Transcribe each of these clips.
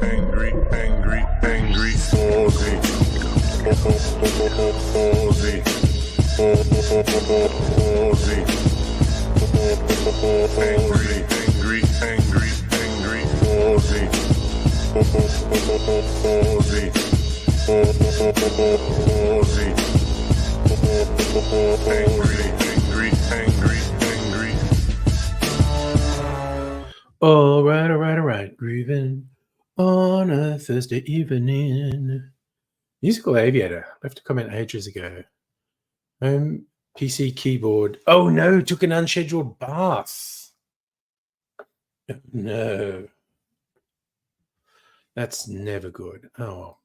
All right. Grooving on a Thursday evening. Musical Aviator. Left a comment ages ago. Home PC keyboard. Oh no, took an unscheduled bath. No. That's never good. Oh well.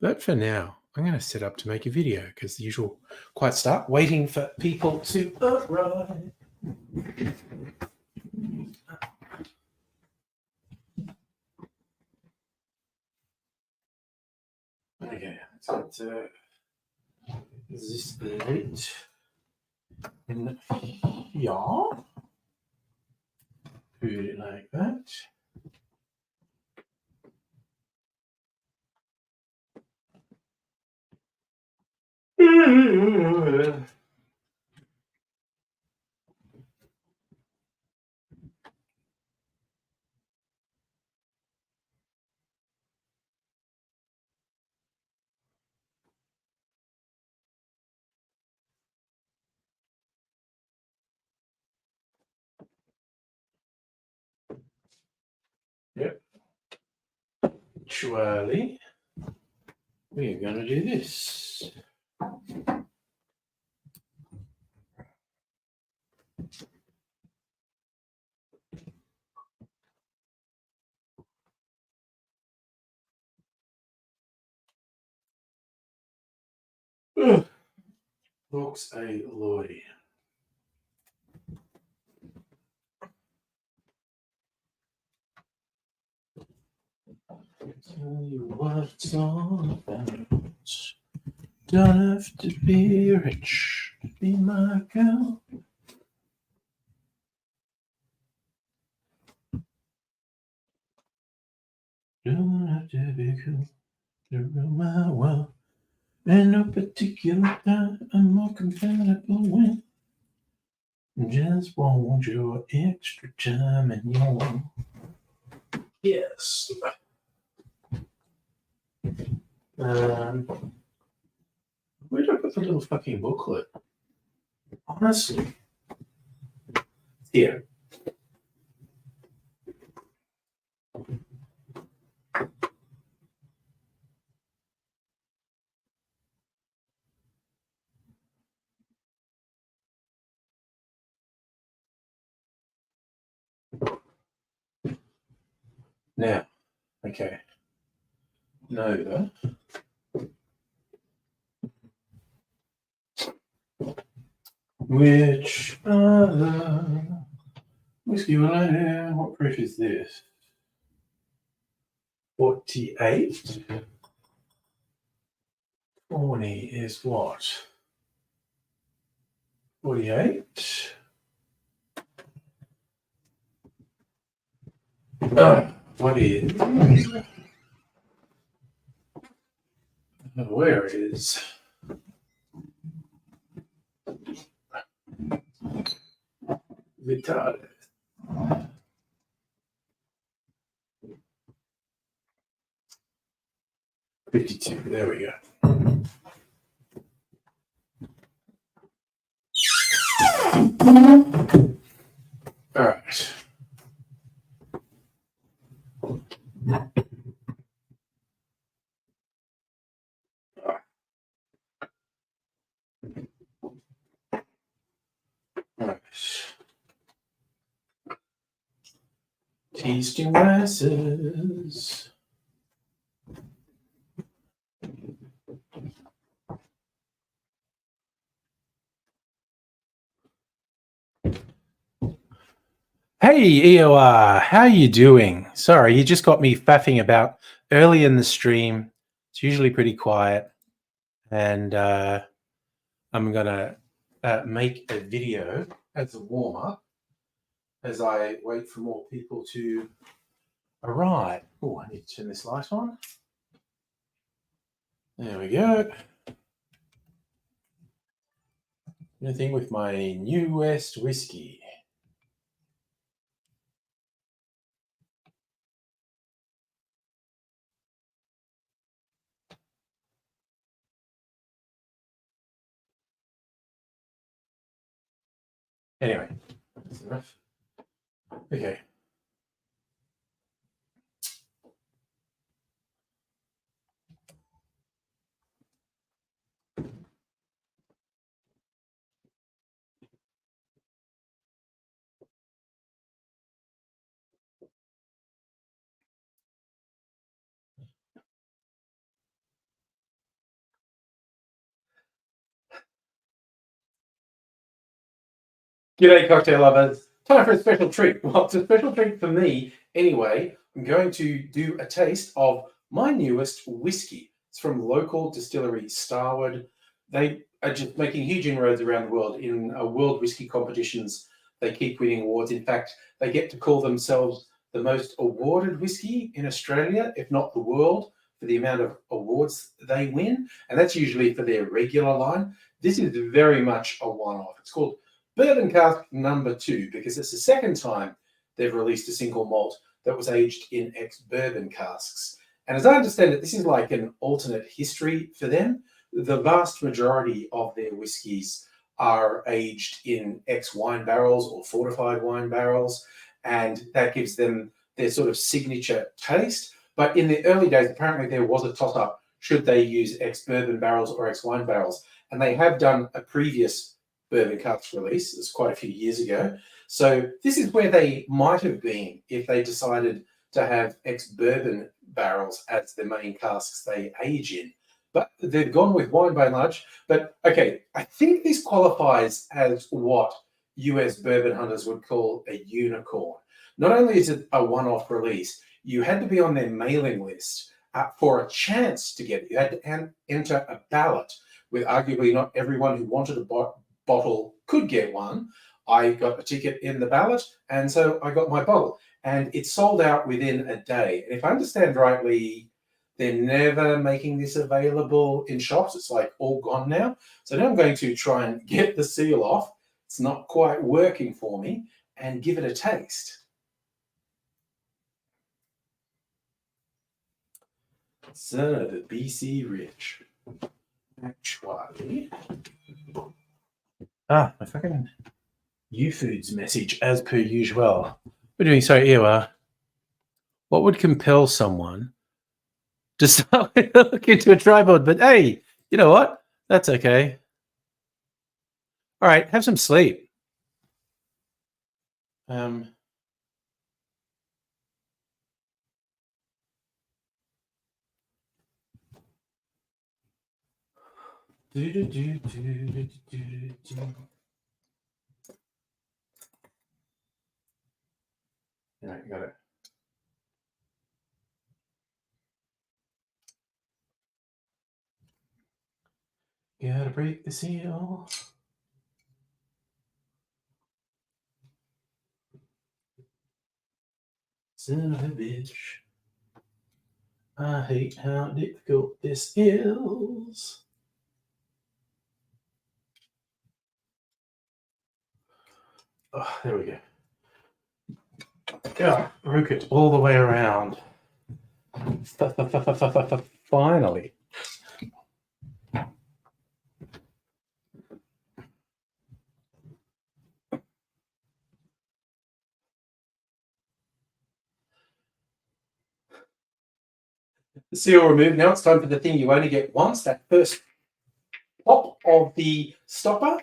But for now, I'm going to set up to make a video because the usual quiet start, waiting for people to arrive. Okay, so this light in here. Put it like that. Yep. Actually, we're going to do this. Looks a lordy. Tell you what it's all about. Don't have to be rich to be my girl. Don't have to be cool to rule my world. In no particular time, I'm more compatible with. Just want your extra time and your yes. Where did I put the little fucking booklet? Honestly, here. Now, okay. Nova. Which other whiskey will I have? What proof is this? 48. 40 is what? 48. What is? Where is? Vitale. $52. There we go. All right. Tasting glasses. Hey, EOR, how you doing? Sorry, you just got me faffing about early in the stream. It's usually pretty quiet. And I'm going to make a video as a warm-up as I wait for more people to All right. Oh, I need to turn this light on. There we go. Anything with my New West whiskey. Anyway, that's enough. Okay. G'day, cocktail lovers. Time for a special treat. Well, it's a special treat for me anyway. I'm going to do a taste of my newest whiskey. It's from local distillery Starward. They are just making huge inroads around the world in world whiskey competitions. They keep winning awards. In fact, they get to call themselves the most awarded whiskey in Australia, if not the world, for the amount of awards they win. And that's usually for their regular line. This is very much a one-off. It's called Bourbon Cask #2, because it's the second time they've released a single malt that was aged in ex-bourbon casks. And as I understand it, this is like an alternate history for them. The vast majority of their whiskies are aged in ex-wine barrels or fortified wine barrels, and that gives them their sort of signature taste. But in the early days, apparently there was a toss-up, should they use ex-bourbon barrels or ex-wine barrels? And they have done a previous bourbon cask release. It's quite a few years ago. So this is where they might have been if they decided to have ex-bourbon barrels as the main casks they age in. But they've gone with wine by and large. But okay, I think this qualifies as what US bourbon hunters would call a unicorn. Not only is it a one-off release, you had to be on their mailing list for a chance to get it. You had to enter a ballot with arguably not everyone who wanted a bottle could get one. I got a ticket in the ballot, and so I got my bottle. And it sold out within a day. And if I understand rightly, they're never making this available in shops. It's like all gone now. So now I'm going to try and get the seal off. It's not quite working for me, and give it a taste. Son of a BC Rich. Actually. My fucking YouFoods message as per usual. We're doing so here. What would compel someone to start look into a tripod? But hey, you know what? That's okay. All right, have some sleep. Um, do, do, do, do, do, do, do. All right, got it. Gotta break the seal. Son of a bitch. I hate how difficult this is. Oh, there we go. Yeah, broke it all the way around. Finally. The seal removed. Now it's time for the thing you only get once, that first pop of the stopper.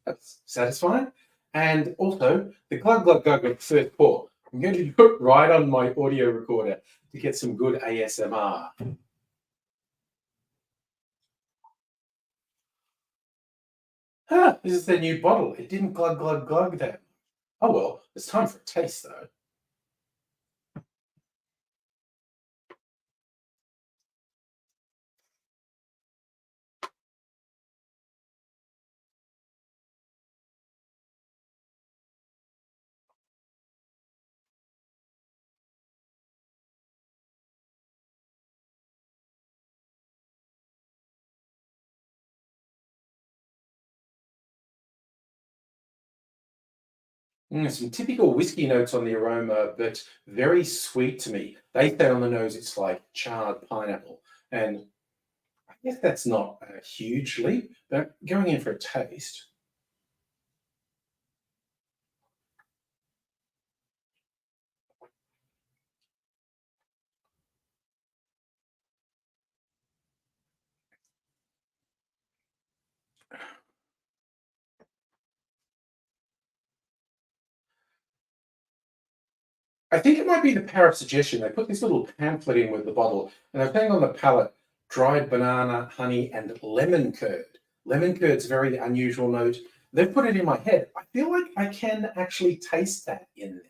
That's satisfying. And also the glug glug glug of the first pour. I'm going to do it right on my audio recorder to get some good ASMR. This is their new bottle. It didn't glug glug glug that. Oh well, it's time for a taste though. Some typical whiskey notes on the aroma, but very sweet to me. They say on the nose it's like charred pineapple. And I guess that's not a huge leap, but going in for a taste. I think it might be the power of suggestion. They put this little pamphlet in with the bottle, and they're saying on the palate dried banana, honey, and lemon curd. Lemon curd's a very unusual note. They've put it in my head. I feel like I can actually taste that in there.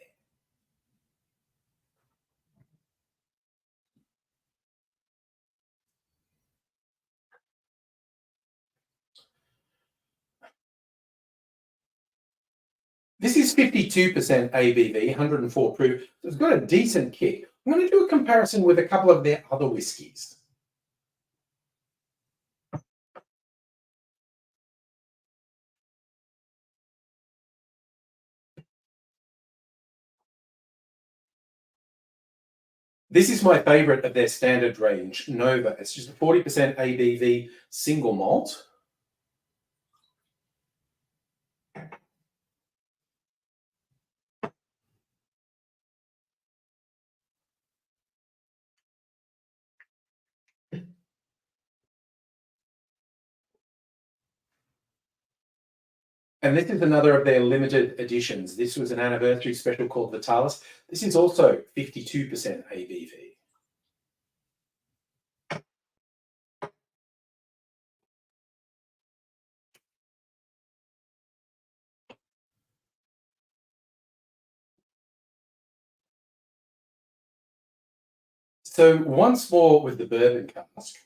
This is 52% ABV, 104 proof. So it's got a decent kick. I'm going to do a comparison with a couple of their other whiskies. This is my favorite of their standard range, Nova. It's just a 40% ABV single malt. And this is another of their limited editions. This was an anniversary special called Vitalis. This is also 52% ABV. So once more with the bourbon cask.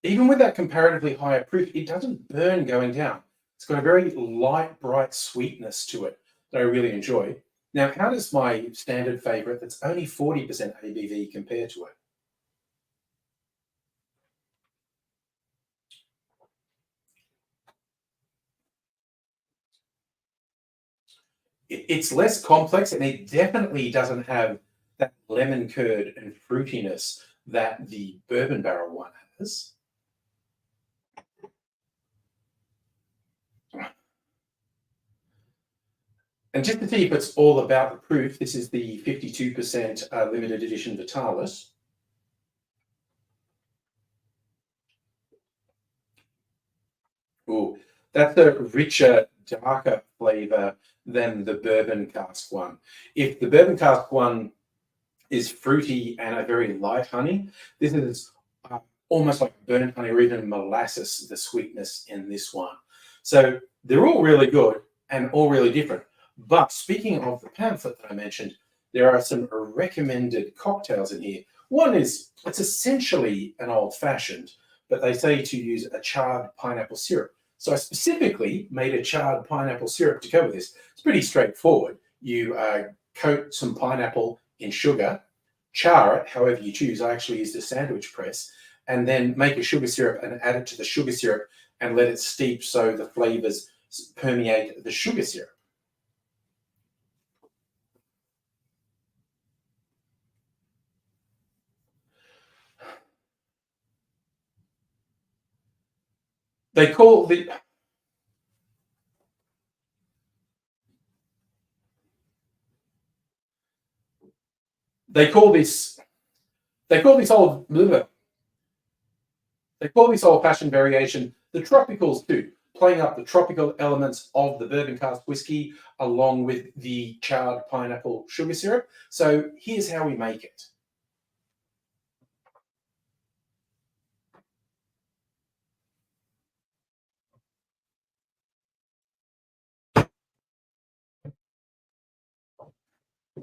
Even with that comparatively higher proof, it doesn't burn going down. It's got a very light, bright sweetness to it that I really enjoy. Now, how does my standard favorite that's only 40% ABV compare to it? It's less complex and it definitely doesn't have that lemon curd and fruitiness that the bourbon barrel one has. And just to see if it's all about the proof, this is the 52% limited edition Vitalis. Ooh, that's a richer, darker flavor than the bourbon cask one. If the bourbon cask one is fruity and a very light honey, this is almost like burnt honey or even molasses, the sweetness in this one. So they're all really good and all really different. But speaking of the pamphlet that I mentioned, there are some recommended cocktails in here. One is, it's essentially an old fashioned, but they say to use a charred pineapple syrup. So I specifically made a charred pineapple syrup to go with this. It's pretty straightforward. You coat some pineapple in sugar, char it however you choose. I actually used a sandwich press, and then make a sugar syrup and add it to the sugar syrup and let it steep so the flavors permeate the sugar syrup. They call the they call this they call this old they call this old fashioned variation the tropicals too, playing up the tropical elements of the bourbon cask whiskey along with the charred pineapple sugar syrup. So here's how we make it.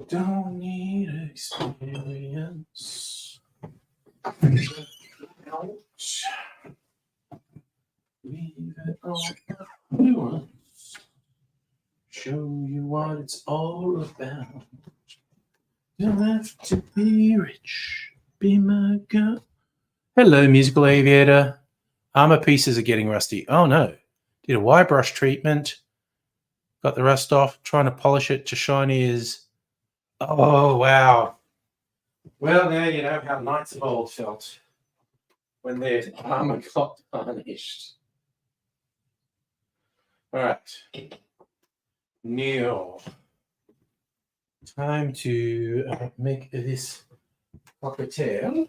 Don't need experience. Ouch. Leave it all nuance. Show you what it's all about. Don't have to be rich. Be my girl. Hello, musical aviator. Armor pieces are getting rusty. Oh no. Did a wire brush treatment. Got the rust off. Trying to polish it to shiny as. Oh, wow. Well, now you know how knights of old felt when their armor got tarnished. All right. Now, time to make this cocktail.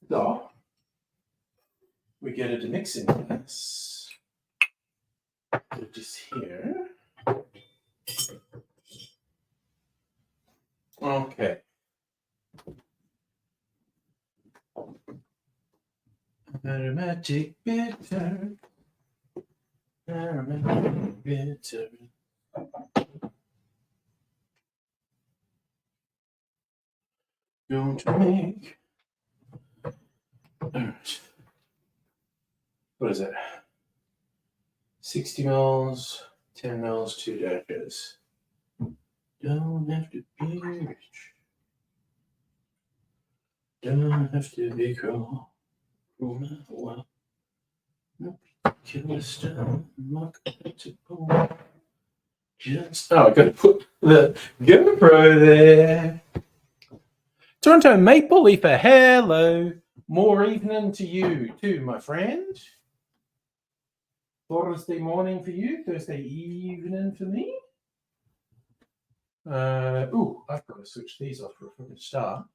So, we get it a mixing glass. Put this here. Okay. Aromatic bitter. Aromatic bitter. Going to make. What is it? 60 mils, 10 mils, 2 dashes. Don't have to be rich. Don't have to be cruel. Well, kill a stone, mock to pull. Just I gotta put the GoPro there. Toronto Maple Leafer, hello. More evening to you too, my friend. Thursday morning for you, Thursday evening for me. I've got to switch these off for a fucking start.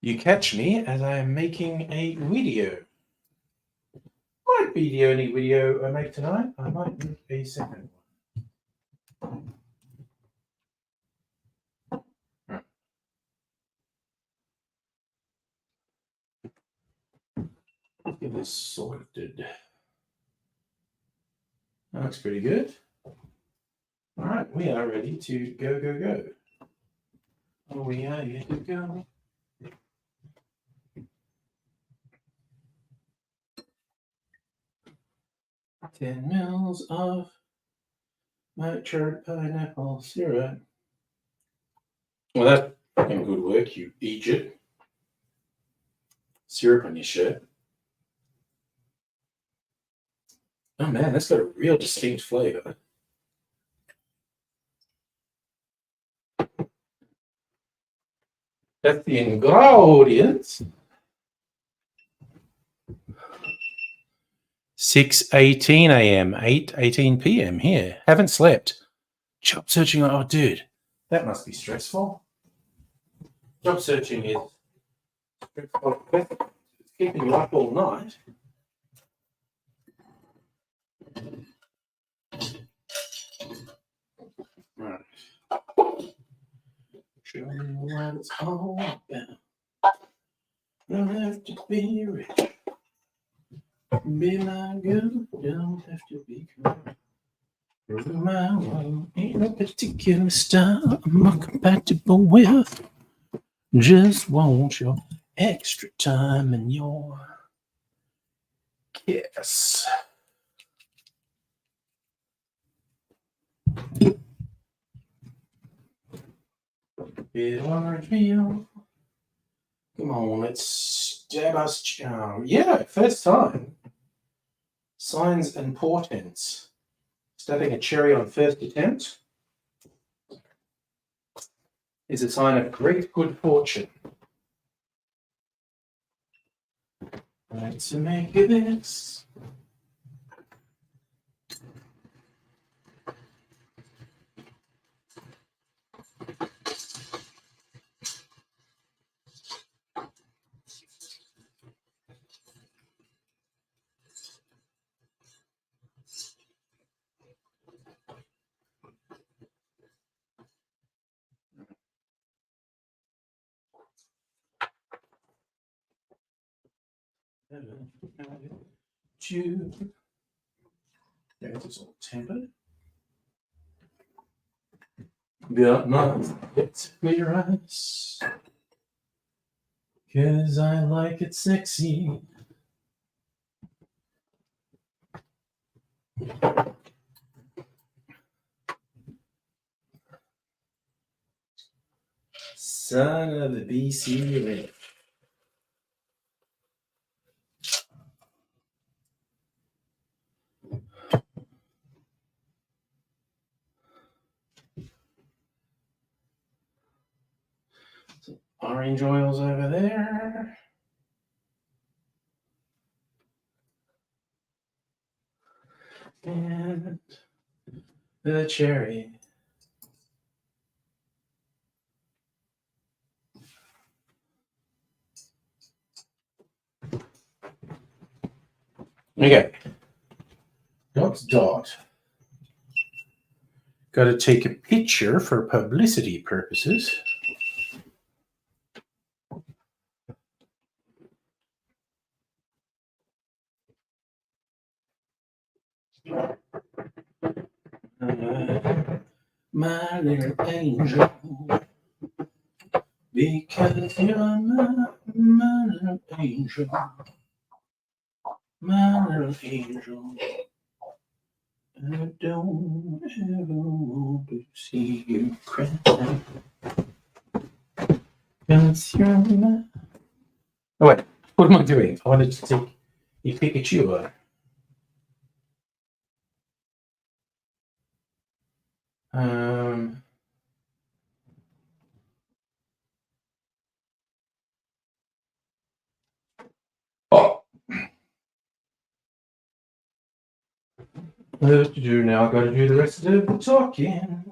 You catch me as I am making a video. Might be the only video I make tonight. I might make a second one. Let's get this sorted. That looks pretty good. All right, we are ready to go, go, go. Oh, we are ready to go. $10 mils of nitro pineapple syrup. Well, that's fucking good work, you Egypt. Syrup on your shirt. Oh man, that's got a real distinct flavor. That's the ingredients. 6:18 a.m., 8:18 p.m. here. Haven't slept. Job searching. Oh, dude, that must be stressful. Job searching is stressful. It's keeping you up all night. Right. Show me what it's all about. Don't have to be rich. Be my girl. Don't have to be cool. My world ain't no particular style I'm more compatible with. Just want your extra time and your kiss. Bit orange peel. Come on, let's stab us. Yeah, first time. Signs and portents. Stabbing a cherry on first attempt is a sign of great good fortune. Let's make this. It's all tempered. But not it's clear eyes. Cause I like it sexy. Son of the BC Red. Some orange oils over there. And the cherry. Okay. Dot. Got to take a picture for publicity purposes. My little angel, because you're my little angel, my little angel. I don't ever want to see you cry. Because you're my... Oh wait, what am I doing? I wanted to take a picture. Oh. What to do now? I've got to do the rest of the talking.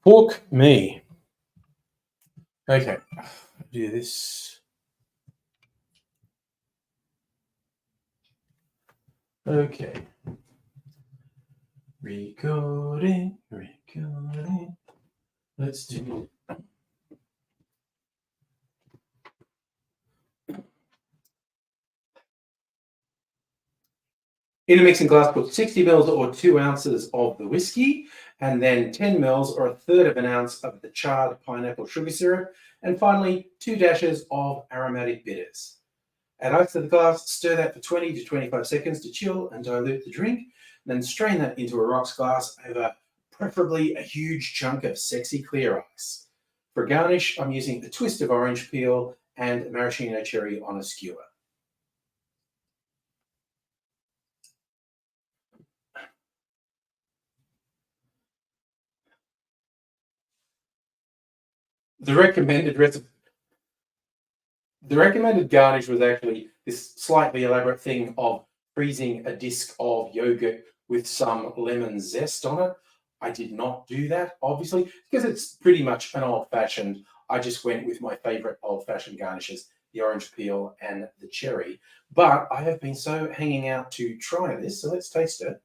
Pork me. Okay, do this. Okay. Recording. Let's do it. In a mixing glass, put 60 mils or 2 ounces of the whiskey, and then 10 mils or 1/3 of an ounce of the charred pineapple sugar syrup, and finally 2 dashes of aromatic bitters. Add ice to the glass, stir that for 20 to 25 seconds to chill and dilute the drink, and then strain that into a rocks glass over preferably a huge chunk of sexy clear ice. For garnish, I'm using a twist of orange peel and maraschino cherry on a skewer. The recommended garnish was actually this slightly elaborate thing of freezing a disc of yogurt with some lemon zest on it. I did not do that, obviously, because it's pretty much an old-fashioned. I just went with my favorite old-fashioned garnishes, the orange peel and the cherry. But I have been so hanging out to try this, so let's taste it.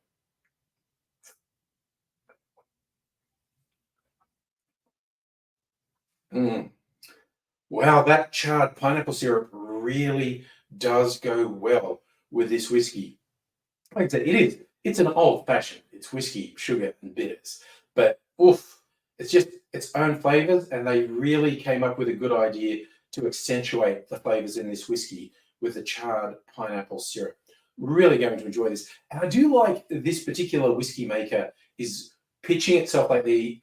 Wow, that charred pineapple syrup really does go well with this whiskey. Like I said, it's an old fashioned. It's whiskey, sugar, and bitters. But oof, it's just its own flavors, and they really came up with a good idea to accentuate the flavors in this whiskey with the charred pineapple syrup. Really going to enjoy this. And I do like this particular whiskey maker is pitching itself like the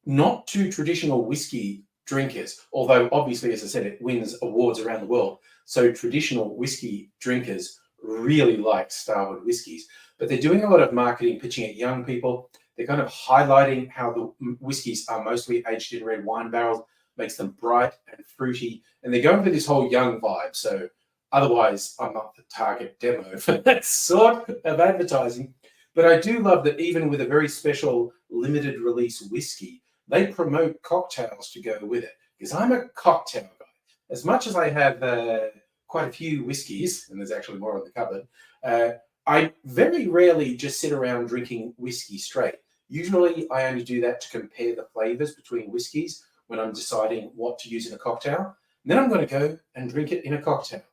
not too traditional whiskey drinkers, although obviously, as I said, it wins awards around the world. So traditional whiskey drinkers really like Starward whiskies, but they're doing a lot of marketing, pitching at young people. They're kind of highlighting how the whiskies are mostly aged in red wine barrels, makes them bright and fruity, and they're going for this whole young vibe. So otherwise, I'm not the target demo for that sort of advertising. But I do love that even with a very special limited release whiskey, they promote cocktails to go with it, because I'm a cocktail guy. As much as I have quite a few whiskies, and there's actually more in the cupboard, I very rarely just sit around drinking whiskey straight. Usually I only do that to compare the flavors between whiskies when I'm deciding what to use in a cocktail. And then I'm going to go and drink it in a cocktail.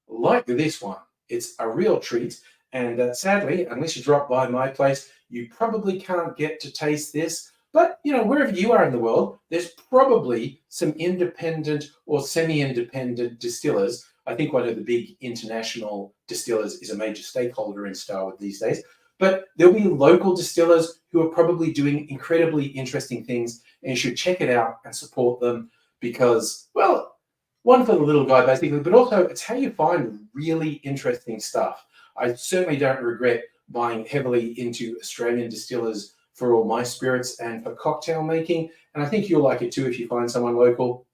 Like this one, it's a real treat. And sadly, unless you drop by my place, you probably can't get to taste this. But, you know, wherever you are in the world, there's probably some independent or semi-independent distillers I think one of the big international distillers is a major stakeholder in Starwood these days. But there'll be local distillers who are probably doing incredibly interesting things, and you should check it out and support them because, well, one for the little guy basically, but also it's how you find really interesting stuff. I certainly don't regret buying heavily into Australian distillers for all my spirits and for cocktail making, and I think you'll like it too if you find someone local.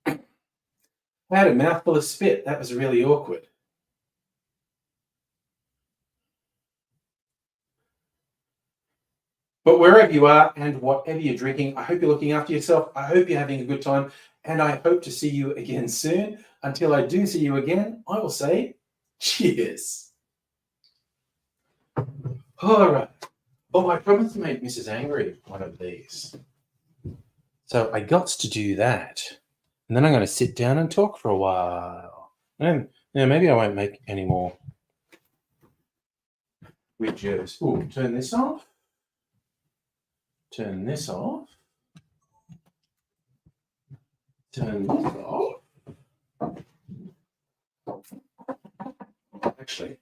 I had a mouthful of spit. That was really awkward. But wherever you are and whatever you're drinking, I hope you're looking after yourself. I hope you're having a good time, and I hope to see you again soon. Until I do see you again, I will say cheers. All right. Oh, I promised to make Mrs. Angry one of these. So I got to do that. And then I'm going to sit down and talk for a while. And maybe I won't make any more videos. Oh, turn this off. Turn this off. Turn this off. Actually,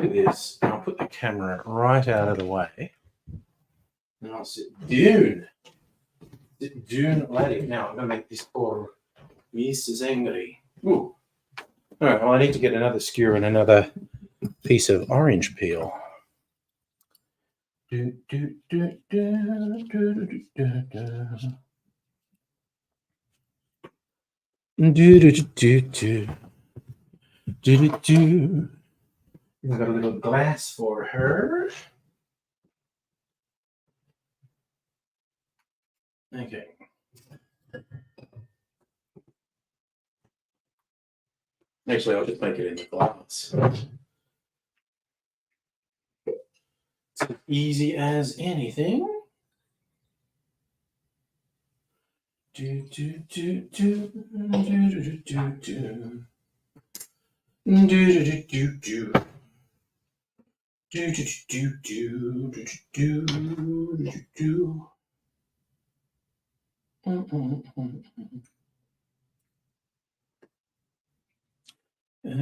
do this. I'll put the camera right out of the way. And I'll sit down. Sit down, laddie. Now I'm going to make this for Mrs. Angry. Ooh. All right, well, I need to get another skewer and another piece of orange peel. Do, do, do, do, do, do, do, do. Do, do, do, do. Do, do, do. We've got a little glass for her. Okay. Actually, I'll just make it in the glass. It's as easy as anything. Do, do, do, do, do, do, do, do. Do, do, do, do, do. Do, do, do, do, do, do, do, do, do. And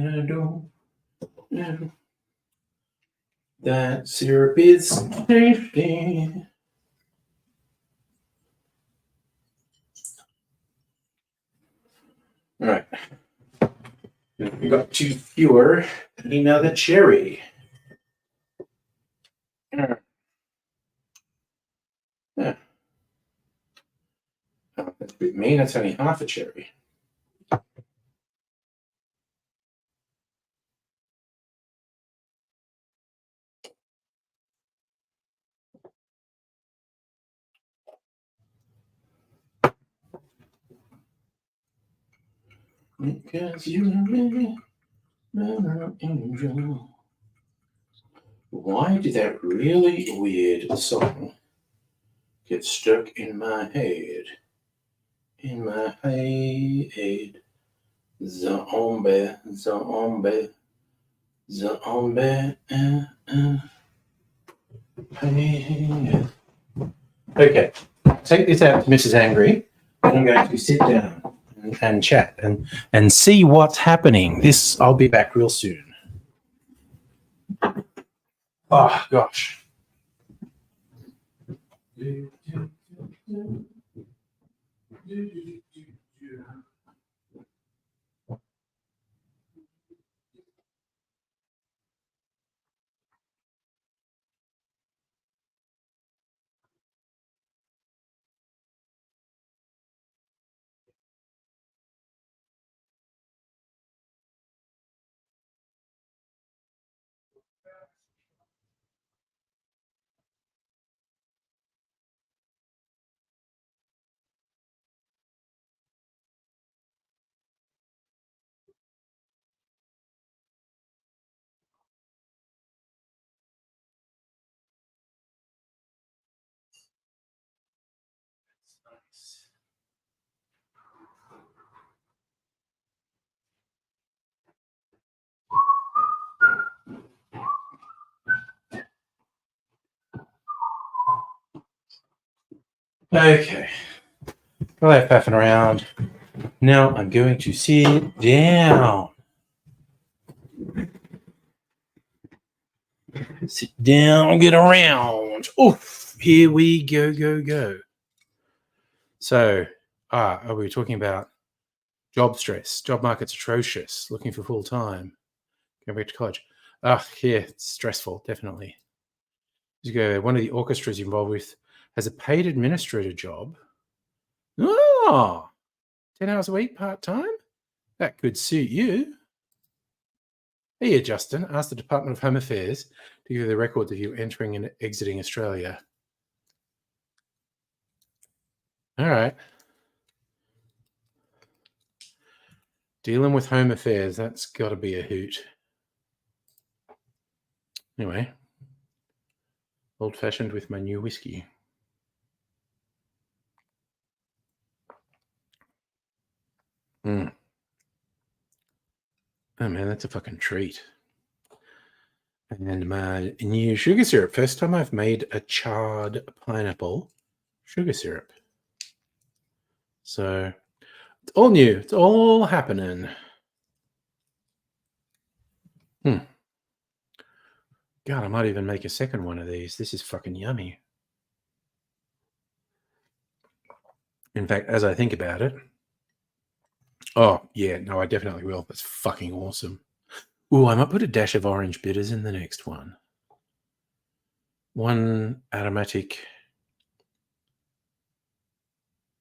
I don't know. That syrup is tasty. All right. We got to skewer another cherry. Yeah. Oh, that's a bit mean. That's only half a cherry. Because you and me, an angel. Why did that really weird song get stuck in my head? In my head. Zombie, zombie, zombie. Hey. Okay, take this out to Mrs. Angry. I'm going to sit down and chat and see what's happening. I'll be back real soon. Oh, gosh. Okay. Well, they're faffing around. Now I'm going to sit down. Sit down, get around. Oof, here we go. So, are we talking about job stress? Job market's atrocious. Looking for full time. Going back to college. Yeah, it's stressful, definitely. One of the orchestras you're involved with has a paid administrator job. Oh, 10 hours a week, part time? That could suit you. Here, Justin, ask the Department of Home Affairs to give you the records of you entering and exiting Australia. All right. Dealing with Home Affairs, that's got to be a hoot. Anyway, old fashioned with my new whiskey. Oh man, that's a fucking treat. And my new sugar syrup. First time I've made a charred pineapple sugar syrup. So it's all new. It's all happening. God, I might even make a second one of these. This is fucking yummy. In fact, as I think about it, oh yeah, no, I definitely will. That's fucking awesome. Ooh, I might put a dash of orange bitters in the next one. One aromatic,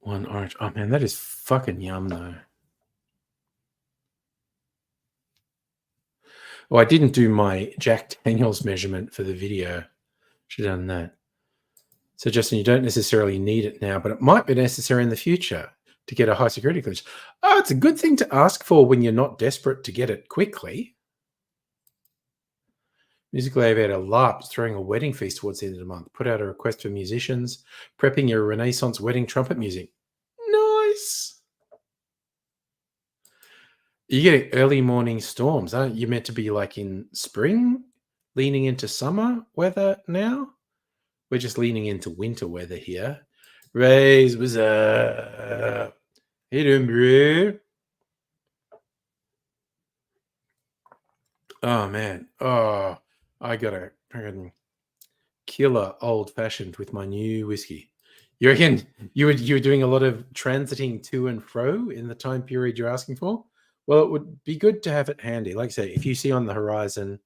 one orange. Oh man, that is fucking yum though. Oh, I didn't do my Jack Daniels measurement for the video. Should have done that. So, Justin, you don't necessarily need it now, but it might be necessary in the future to get a high security clearance. Oh, it's a good thing to ask for when you're not desperate to get it quickly. Musical Aviator LARP throwing a wedding feast towards the end of the month. Put out a request for musicians, prepping your Renaissance wedding trumpet music. Nice. You're getting early morning storms, aren't you? Meant to be like in spring, leaning into summer weather now? We're just leaning into winter weather here. Rays, what's up? Hey, doing, bro? Oh, man. Oh, I got a killer old fashioned with my new whiskey. You reckon you were doing a lot of transiting to and fro in the time period you're asking for? Well, it would be good to have it handy. Like I say, if you see on the horizon,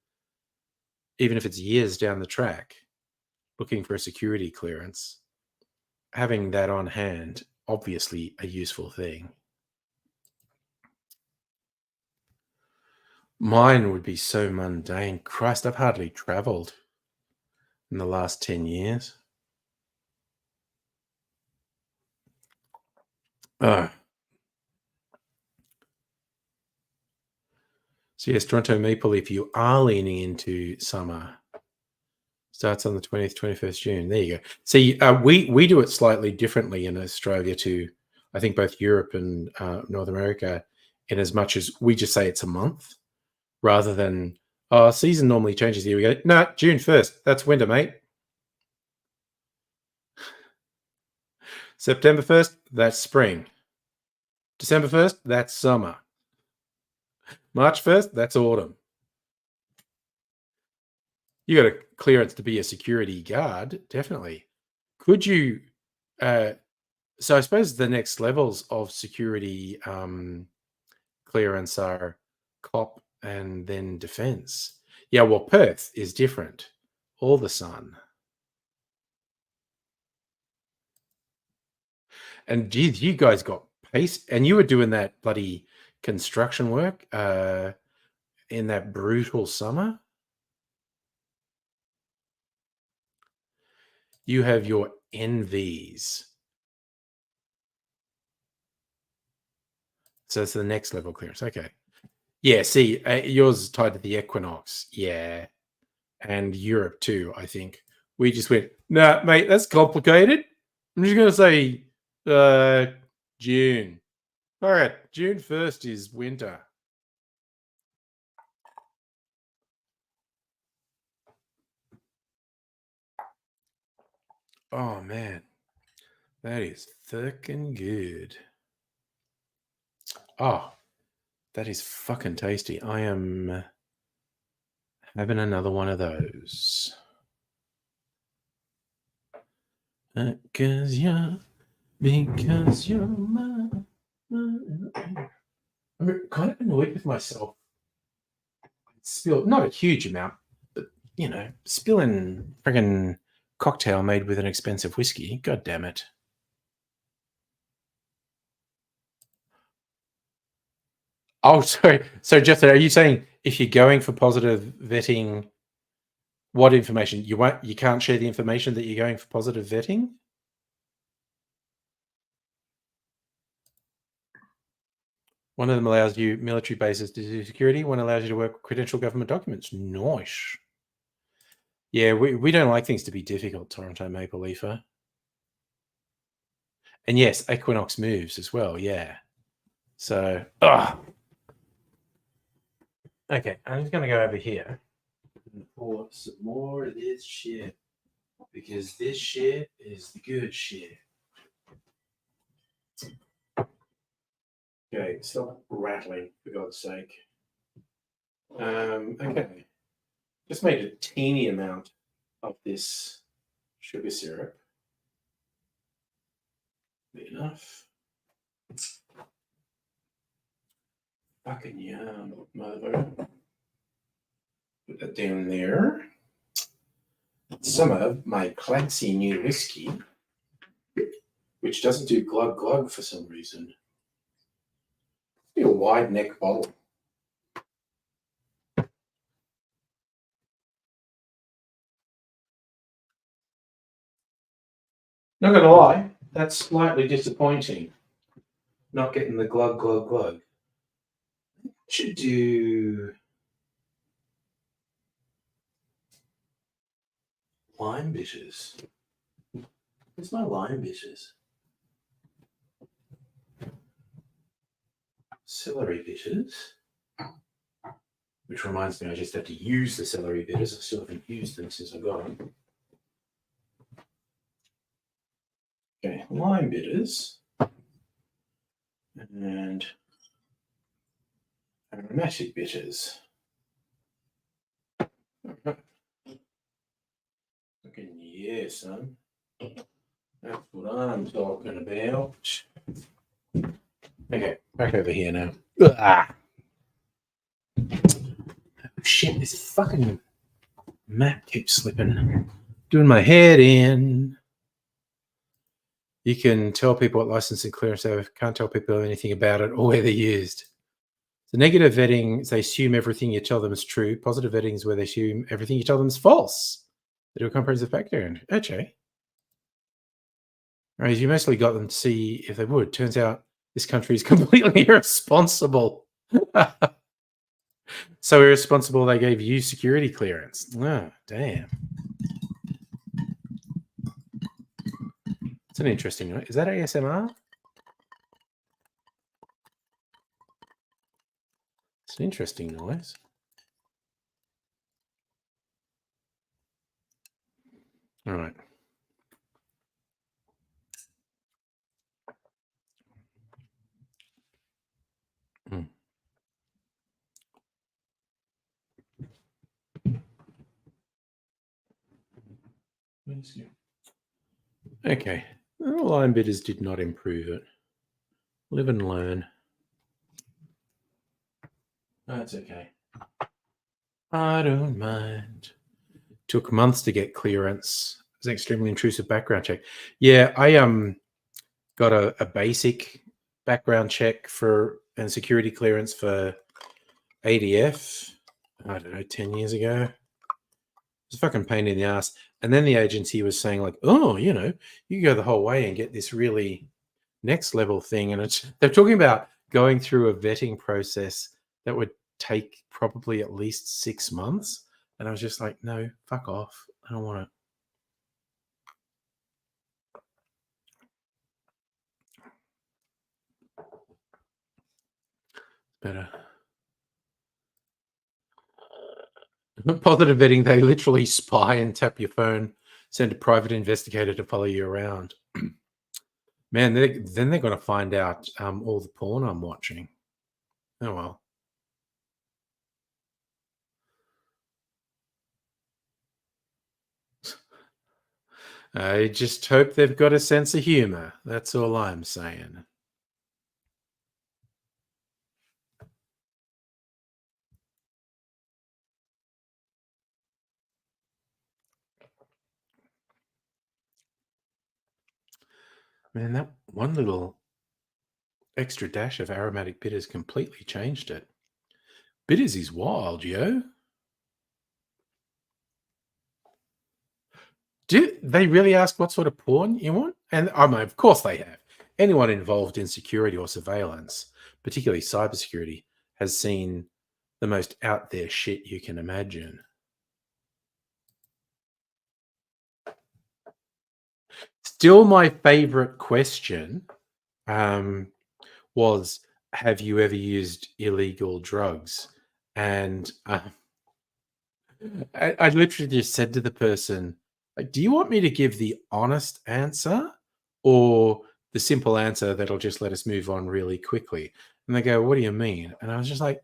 even if it's years down the track, looking for a security clearance, having that on hand, obviously a useful thing. Mine would be so mundane. Christ, I've hardly traveled in the last 10 years. Oh. So yes, Toronto Maple, if you are leaning into summer, starts on the 20th, 21st June. There you go. See, we do it slightly differently in Australia to, I think, both Europe and North America, in as much as we just say it's a month rather than, season normally changes here. We go, no, June 1st. That's winter, mate. September 1st, that's spring. December 1st, that's summer. March 1st, that's autumn. You got a clearance to be a security guard, definitely. Could you so I suppose the next levels of security clearance are cop and then defense. Yeah, well, Perth is different. All the sun. And geez, you guys got pace, and you were doing that bloody construction work in that brutal summer. You have your NVs. So it's the next level clearance. Okay. Yeah, see, yours is tied to the equinox. Yeah. And Europe too, I think. We just went, nah, mate, that's complicated. I'm just going to say June. All right, June 1st is winter. Oh, man. That is fucking good. Oh, that is fucking tasty. I am having another one of those. Because you're my. I'm kind of annoyed with myself. Spill not a huge amount, but spilling friggin' cocktail made with an expensive whiskey. God damn it. Oh, sorry. So, Justin, are you saying if you're going for positive vetting, what information you can't share the information that you're going for positive vetting? One of them allows you military bases to do security. One allows you to work with credential government documents. Nice. Yeah, we don't like things to be difficult, Toronto Maple Leafer. And yes, Equinox moves as well. Yeah. So, okay, I'm just going to go over here and pour some more of this shit because this shit is the good shit. Okay, stop rattling, for God's sake. Okay, just made a teeny amount of this sugar syrup. Be enough. Fucking yum, motherfucker. Put that down there. Some of my Clancy new whiskey, which doesn't do glug glug for some reason. Be a wide neck bottle. Not gonna lie, that's slightly disappointing. Not getting the glug glug glug. Should do lime bitters. Where's my lime bitters? Celery bitters. Which reminds me, I just have to use the celery bitters. I still haven't used them since I got them. Okay, lime bitters. And aromatic bitters. Fucking yeah, son. That's what I'm talking about. Okay, back over here now. Ah. Oh, shit, this fucking map keeps slipping. Doing my head in. You can tell people what licensing clearance they have. Can't tell people anything about it or where they're used. So negative vetting is they assume everything you tell them is true. Positive vetting is where they assume everything you tell them is false. They do a comprehensive background. Okay. Right, you mostly got them to see if they would. Turns out this country is completely irresponsible. So irresponsible they gave you security clearance. Oh, damn. It's an interesting one. Is that ASMR? It's an interesting noise. All right. Okay. Well, lime bitters did not improve it. Live and learn. That's okay. I don't mind. Took months to get clearance. It was an extremely intrusive background check. Yeah, I got a basic background check and security clearance for ADF. I don't know, 10 years ago. It was a fucking pain in the ass. And then the agency was saying like, oh, you can go the whole way and get this really next level thing. And they're talking about going through a vetting process that would take probably at least 6 months. And I was just like, no, fuck off. I don't want it. Better. Positive vetting, they literally spy and tap your phone, send a private investigator to follow you around. Man, then they're going to find out all the porn I'm watching. Oh well. I just hope they've got a sense of humor. That's all I'm saying. Man, that one little extra dash of aromatic bitters completely changed it. Bitters is wild, yo. Do they really ask what sort of porn you want? And I mean, of course they have. Anyone involved in security or surveillance, particularly cybersecurity, has seen the most out there shit you can imagine. Still, my favorite question um, was, "Have you ever used illegal drugs?" And I literally just said to the person, like, "Do you want me to give the honest answer or the simple answer that'll just let us move on really quickly?" And they go, "What do you mean?" And I was just like,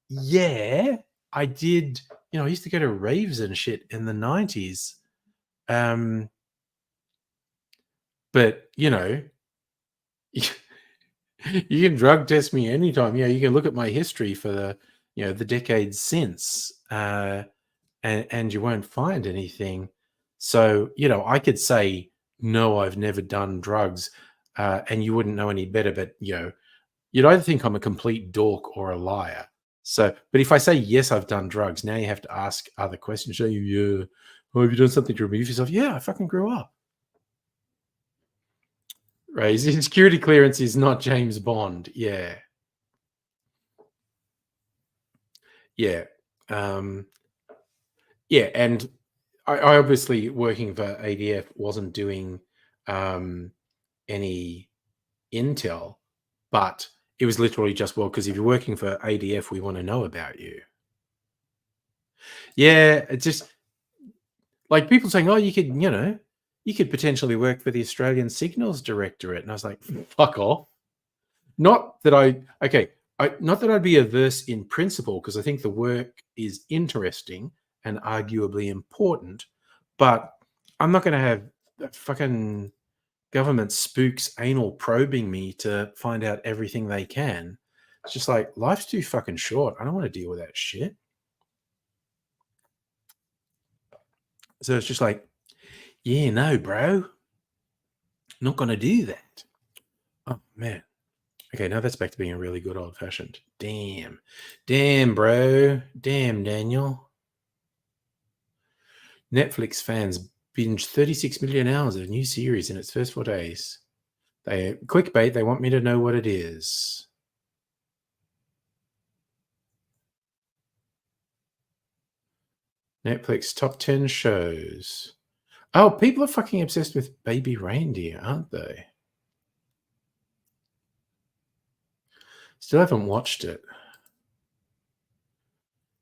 "Yeah, I did. I used to go to raves and shit in the 90s. Um, but you can drug test me anytime. You can look at my history for the decades since. And you won't find anything. So, I could say, no, I've never done drugs, and you wouldn't know any better, but, you'd either think I'm a complete dork or a liar. So, but if I say, yes, I've done drugs, now you have to ask other questions. Show you, yeah, oh, have you done something to remove yourself? Yeah, I fucking grew up. Right. Security clearance is not James Bond. Yeah. Yeah. Um, yeah. And I obviously, working for ADF, wasn't doing um, any intel, but it was literally just, well, because if you're working for ADF, we want to know about you. Yeah, it's just like people saying, oh, you could potentially work for the Australian Signals Directorate. And I was like, fuck off. Not that not that I'd be averse in principle, because I think the work is interesting and arguably important, but I'm not going to have fucking government spooks anal probing me to find out everything they can. It's just like, life's too fucking short. I don't want to deal with that shit. So it's just like, yeah, no, bro, not going to do that. Oh, man. Okay, now that's back to being a really good old fashioned. Damn. Damn, bro. Damn, Daniel. Netflix fans binge 36 million hours of a new series in its first 4 days. Clickbait, they want me to know what it is. Netflix top 10 shows. Oh, people are fucking obsessed with Baby Reindeer, aren't they? Still haven't watched it.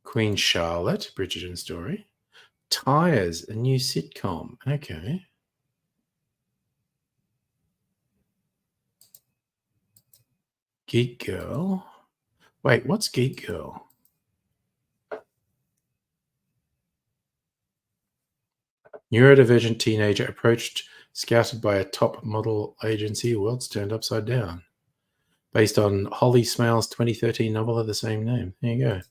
Queen Charlotte, Bridgerton story. Tires, a new sitcom. Okay. Geek Girl. Wait, what's Geek Girl? Neurodivergent teenager approached, scouted by a top model agency. World's turned upside down. Based on Holly Smale's 2013 novel of the same name. There you go.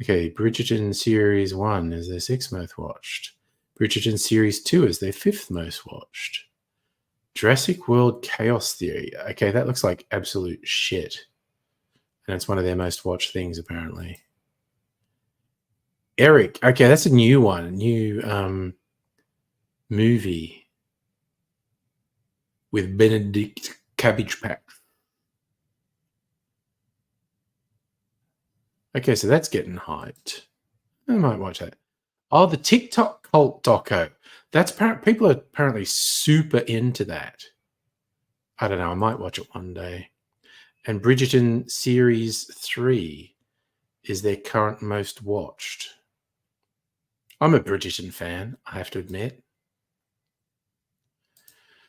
Okay, Bridgerton Series 1 is their sixth most watched. Bridgerton Series 2 is their fifth most watched. Jurassic World Chaos Theory. Okay, that looks like absolute shit. And it's one of their most watched things, apparently. Eric. Okay, that's a new one. A new movie with Benedict Cumberbatch. Okay, so that's getting hyped. I might watch that. Oh, the TikTok cult doco. People are apparently super into that. I don't know. I might watch it one day. And Bridgerton Series 3 is their current most watched. I'm a Bridgerton fan, I have to admit.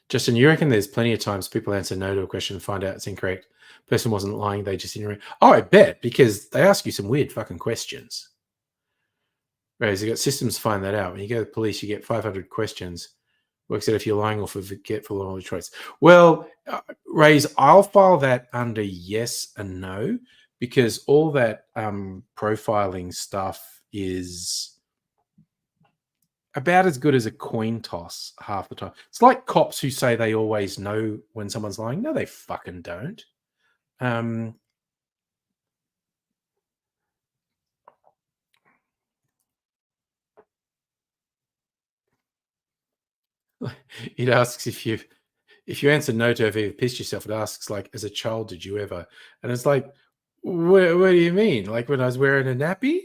Justin, you reckon there's plenty of times people answer no to a question and find out it's incorrect? Person wasn't lying, they just didn't. Oh, I bet, because they ask you some weird fucking questions. Whereas you got systems to find that out. When you go to the police, you get 500 questions. Works out if you're lying or forgetful or all your traits. Well, Rays, I'll file that under yes and no, because all that profiling stuff is about as good as a coin toss half the time. It's like cops who say they always know when someone's lying. No, they fucking don't. Um, it asks if you answer no to have ever pissed yourself. It asks like, as a child, did you ever? And it's like, what do you mean? Like when I was wearing a nappy?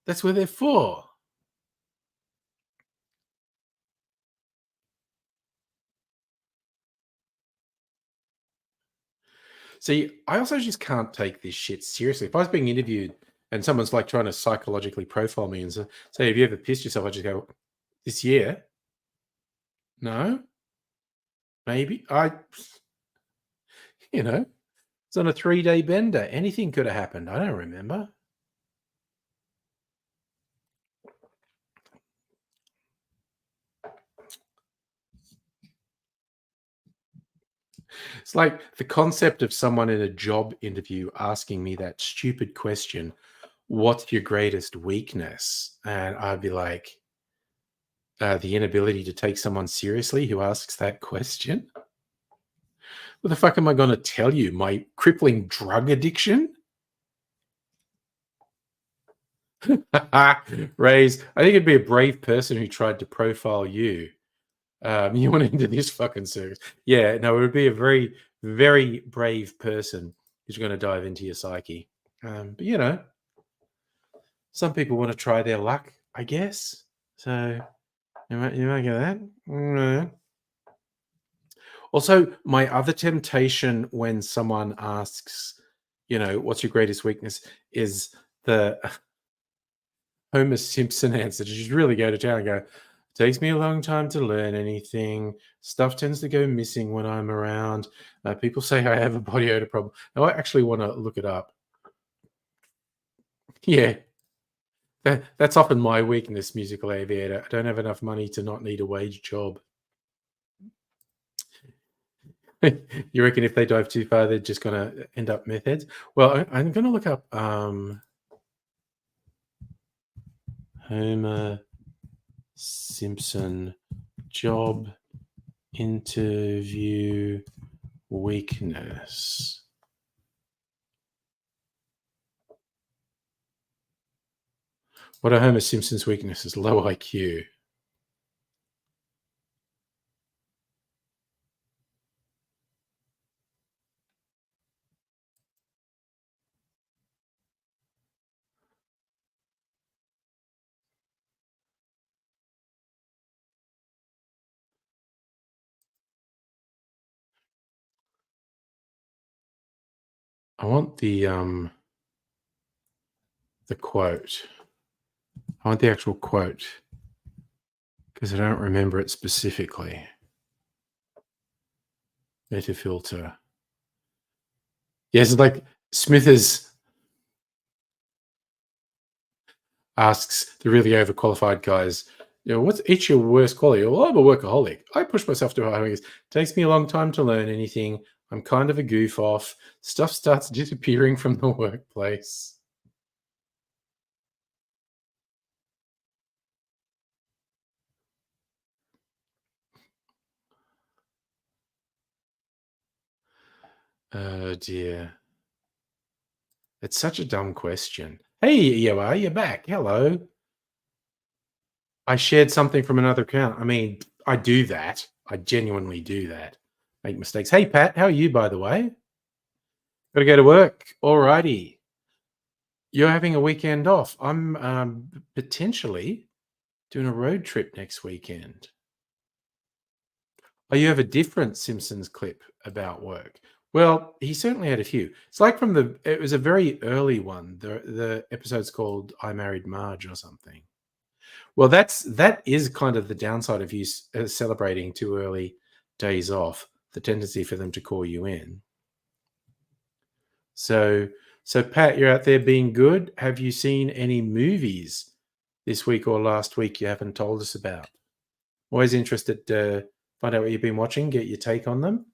That's what they're for. See, I also just can't take this shit seriously. If I was being interviewed and someone's like trying to psychologically profile me and say, have you ever pissed yourself? I just go, this year? No, maybe. You know, it's on a 3-day bender. Anything could have happened. I don't remember. It's like the concept of someone in a job interview asking me that stupid question, what's your greatest weakness? And I'd be like, the inability to take someone seriously who asks that question. What the fuck am I going to tell you? My crippling drug addiction? Raise, I think it'd be a brave person who tried to profile you. You went into this fucking service. Yeah, no, it would be a very, very brave person who's going to dive into your psyche. But some people want to try their luck, I guess. So you might get that. Mm. Also, my other temptation when someone asks, what's your greatest weakness, is the Homer Simpson answer to just really go to town and go, takes me a long time to learn anything. Stuff tends to go missing when I'm around. People say I have a body odor problem. Now, I actually want to look it up. Yeah, that's often my weakness, musical aviator. I don't have enough money to not need a wage job. You reckon if they dive too far, they're just going to end up meth heads? Well, I'm going to look up Homer Simpson job interview weakness. What are Homer Simpson's weaknesses? Low IQ. I want the quote. I want the actual quote because I don't remember it specifically. Metafilter. Yes, it's like Smithers asks the really overqualified guys, what's each your worst quality? Well, I'm a workaholic. I push myself to high. It takes me a long time to learn anything. I'm kind of a goof off. Stuff starts disappearing from the workplace. Oh dear. It's such a dumb question. Hey, you are. You're back. Hello. I shared something from another account. I mean, I do that. I genuinely do that. Make mistakes. Hey, Pat, how are you, by the way? Got to go to work. Alrighty. You're having a weekend off. I'm potentially doing a road trip next weekend. Oh, you have a different Simpsons clip about work. Well, he certainly had a few. It's like it was a very early one. The episode's called I Married Marge or something. Well, that is kind of the downside of you celebrating too early days off, the tendency for them to call you in. So, Pat, you're out there being good. Have you seen any movies this week or last week you haven't told us about? Always interested to find out what you've been watching, get your take on them.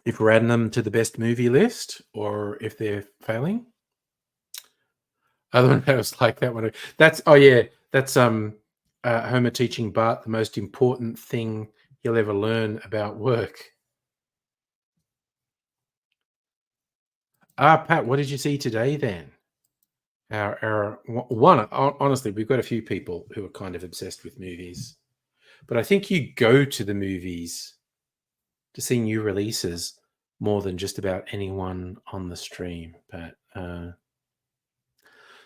If we're adding them to the best movie list or if they're failing. Other one that was like that one. That's Homer teaching Bart the most important thing he'll ever learn about work. Pat, what did you see today then? Honestly, we've got a few people who are kind of obsessed with movies, but I think you go to the movies to see new releases more than just about anyone on the stream, Pat.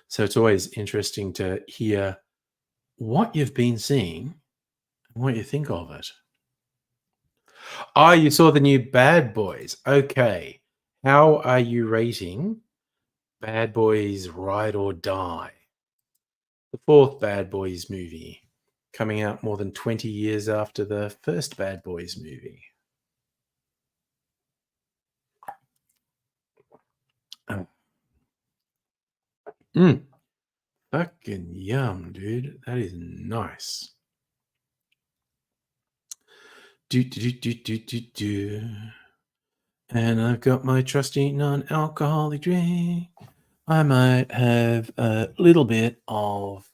So it's always interesting to hear what you've been seeing and what you think of it. Oh, you saw the new Bad Boys. Okay. How are you rating Bad Boys Ride or Die? The fourth Bad Boys movie, coming out more than 20 years after the first Bad Boys movie. Fucking yum, dude. That is nice. And I've got my trusty non-alcoholic drink. I might have a little bit of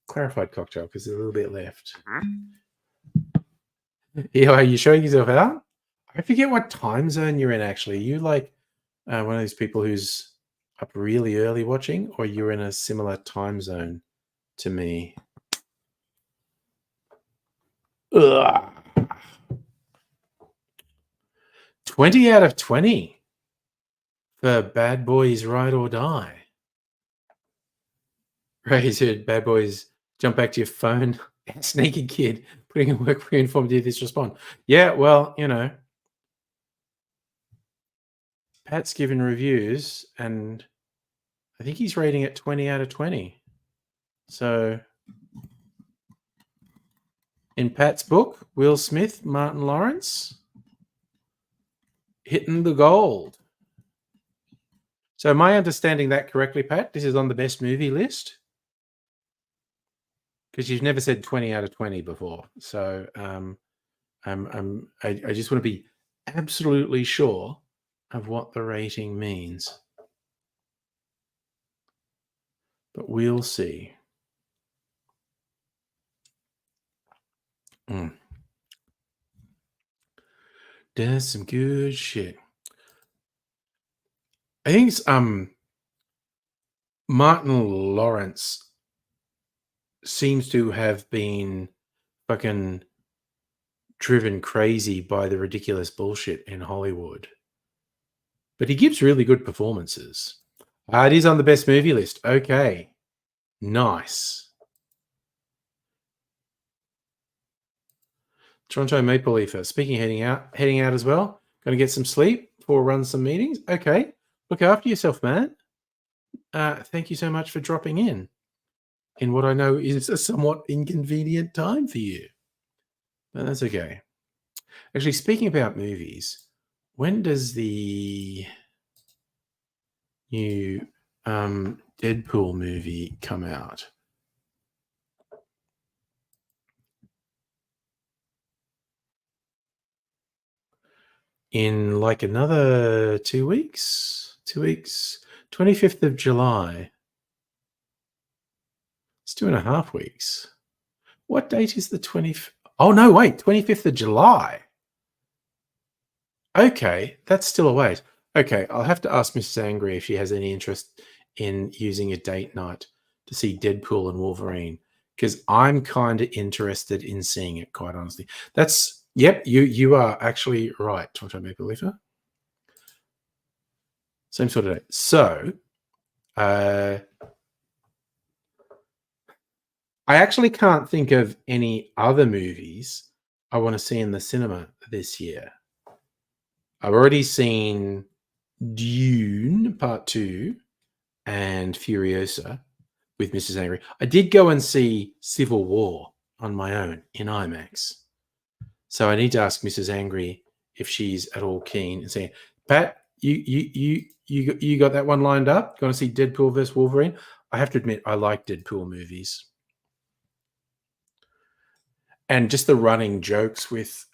clarified cocktail because there's a little bit left. Yeah, are you showing yourself out? I forget what time zone you're in, actually. You like one of those people who's up really early watching, or you're in a similar time zone to me? Ugh. 20 out of 20 for Bad Boys Ride or Die. Right, he said, Bad Boys, jump back to your phone. Sneaky kid, putting in work for uniform, did this respond? Yeah, well, Pat's given reviews, and I think he's rating it 20 out of 20. So, in Pat's book, Will Smith, Martin Lawrence, hitting the gold. So, am I understanding that correctly, Pat? This is on the best movie list? Because you've never said 20 out of 20 before. So, I just want to be absolutely sure of what the rating means. But we'll see. There's some good shit. I think it's Martin Lawrence seems to have been fucking driven crazy by the ridiculous bullshit in Hollywood. But he gives really good performances. It is on the best movie list. Okay. Nice. Toronto Maple Leafer. Speaking of heading out as well. Going to get some sleep before run some meetings. Okay. Look after yourself, man. Thank you so much for dropping in what I know is a somewhat inconvenient time for you. But that's okay. Actually, speaking about movies, when does the new Deadpool movie come out? In like another 2 weeks? 2 weeks? 25th of July. It's 2.5 weeks. What date is the 20th? Oh, no, wait, 25th of July. Okay, that's still a ways. Okay, I'll have to ask Mrs. Angry if she has any interest in using a date night to see Deadpool and Wolverine, because I'm kind of interested in seeing it, quite honestly. Yep, you are actually right, Toronto Maple Leafer. Same sort of date. So, I actually can't think of any other movies I want to see in the cinema this year. I've already seen Dune Part 2 and Furiosa with Mrs. Angry. I did go and see Civil War on my own in IMAX. So I need to ask Mrs. Angry if she's at all keen, and saying, Pat, you got that one lined up? Going to see Deadpool vs Wolverine? I have to admit, I like Deadpool movies, and just the running jokes with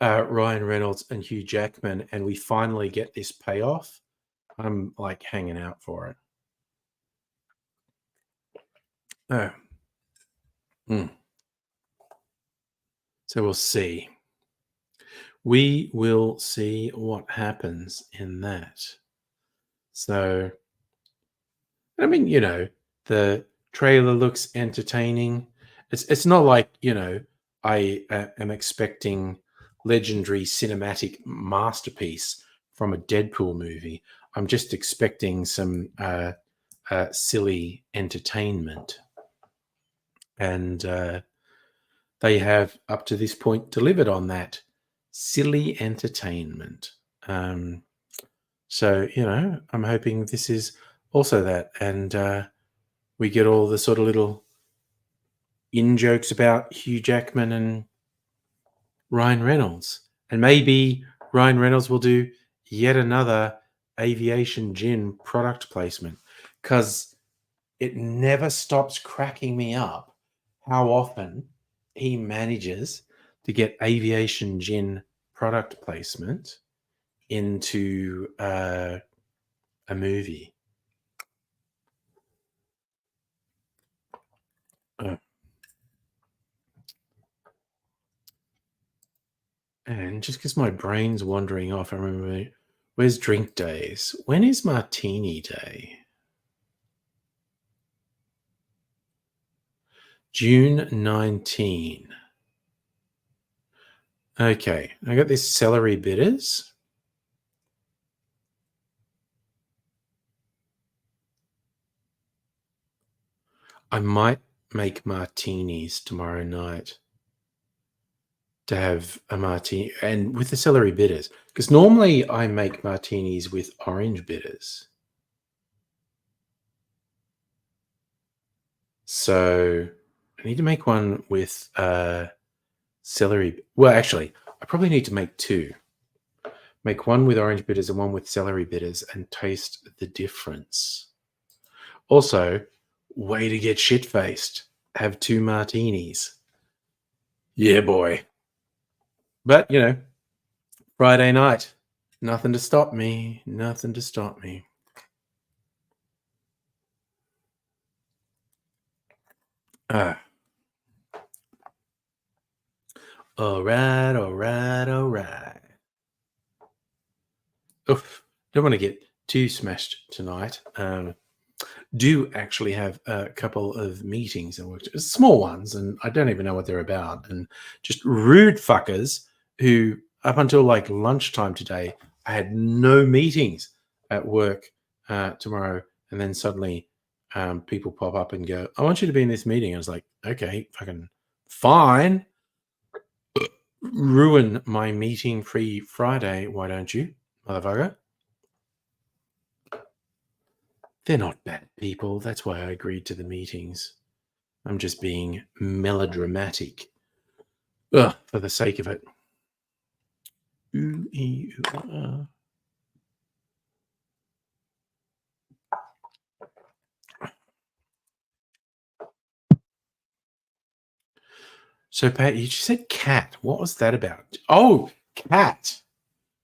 Ryan Reynolds and Hugh Jackman, and we finally get this payoff. I'm like hanging out for it. Oh. So we'll see. We will see what happens in that. So, I mean, the trailer looks entertaining. It's not like, I am expecting legendary cinematic masterpiece from a Deadpool movie. I'm just expecting some silly entertainment. And they have, up to this point, delivered on that silly entertainment. So, I'm hoping this is also that. And we get all the sort of little in-jokes about Hugh Jackman and Ryan Reynolds. And maybe Ryan Reynolds will do yet another aviation gin product placement, because it never stops cracking me up how often he manages to get aviation gin product placement into a movie. And just because my brain's wandering off, I remember, where's drink days? When is martini day? June 19. Okay, I got this celery bitters. I might make martinis tomorrow night to have a martini, and with the celery bitters, because normally I make martinis with orange bitters. So I need to make one with celery. Well, actually, I probably need to make two. Make one with orange bitters and one with celery bitters, and taste the difference. Also, way to get shit-faced. Have two martinis. Yeah, boy. But, Friday night. Nothing to stop me. Nothing to stop me. All right, all right, all right. Oof. Don't want to get too smashed tonight. Do actually have a couple of meetings and small ones, and I don't even know what they're about, and just rude fuckers who, up until like lunchtime today, I had no meetings at work tomorrow, and then suddenly people pop up and go, I want you to be in this meeting. I was like, okay, fucking fine. Ruin my meeting free Friday, why don't you, motherfucker? They're not bad people. That's why I agreed to the meetings. I'm just being melodramatic for the sake of it. Ooh, ee, ooh, So, Pat, you just said cat. What was that about? Oh, cat.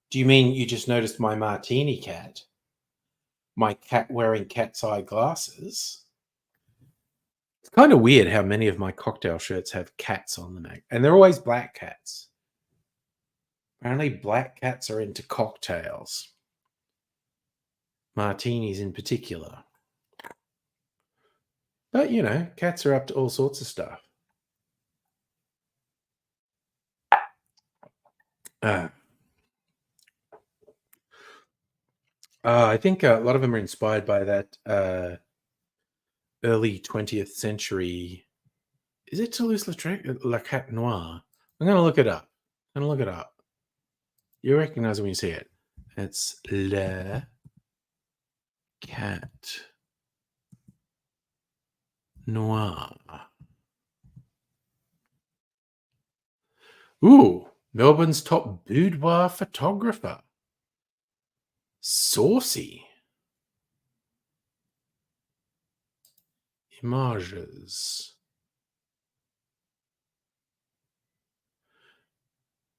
Do you mean you just noticed my martini cat? My cat wearing cat's eye glasses? It's kind of weird how many of my cocktail shirts have cats on them, and they're always black cats. Apparently, black cats are into cocktails. Martinis in particular. But, cats are up to all sorts of stuff. I think a lot of them are inspired by that early 20th century. Is it Toulouse-Lautrec? La Cat Noire? I'm going to look it up. You recognize it when you see it. It's La Cat Noire. Ooh, Melbourne's top boudoir photographer. Saucy. Images.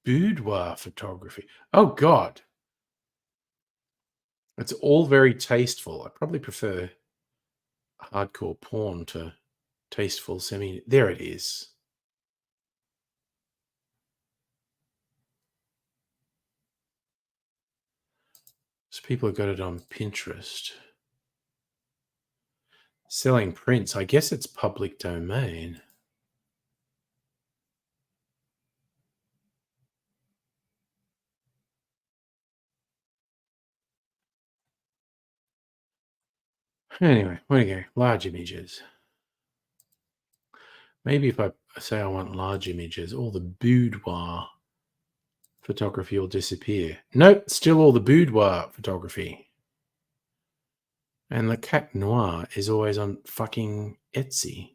Boudoir photography. Oh, God. It's all very tasteful. I probably prefer hardcore porn to tasteful semi. There it is. So people have got it on Pinterest. Selling prints. I guess it's public domain. Anyway, what do you go? Large images. Maybe if I say I want large images, all the boudoir photography will disappear. Nope, still all the boudoir photography. And the cat noir is always on fucking Etsy.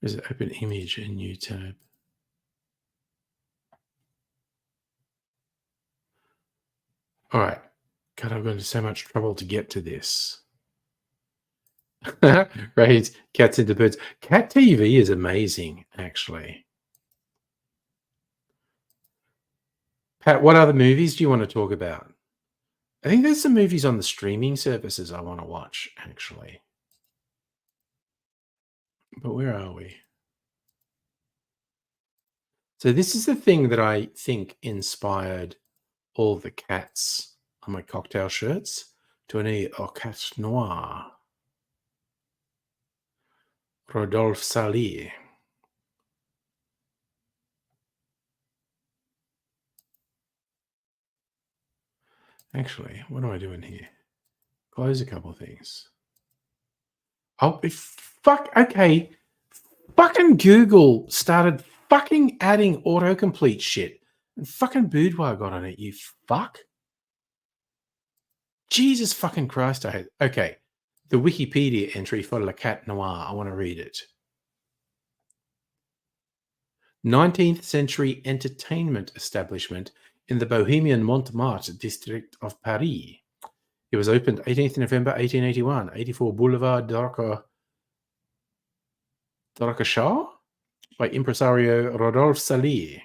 Is it open image in new tab? All right. God, I've gone to so much trouble to get to this. Right, cats into birds. Cat TV is amazing, actually. Pat, what other movies do you want to talk about? I think there's some movies on the streaming services I want to watch, actually. But where are we? So this is the thing that I think inspired all the cats on my cocktail shirts. Tony au Cat Noir. Rodolphe Sali. Actually, what am I doing here? Close a couple of things. Oh, fuck. Okay. Fucking Google started fucking adding autocomplete shit. And fucking Boudoir got on it, you fuck. Jesus fucking Christ. Okay. The Wikipedia entry for Le Cat Noir. I want to read it. 19th century entertainment establishment in the Bohemian Montmartre district of Paris. It was opened 18th November 1881, 84 Boulevard d'Arcachar by impresario Rodolphe Sali.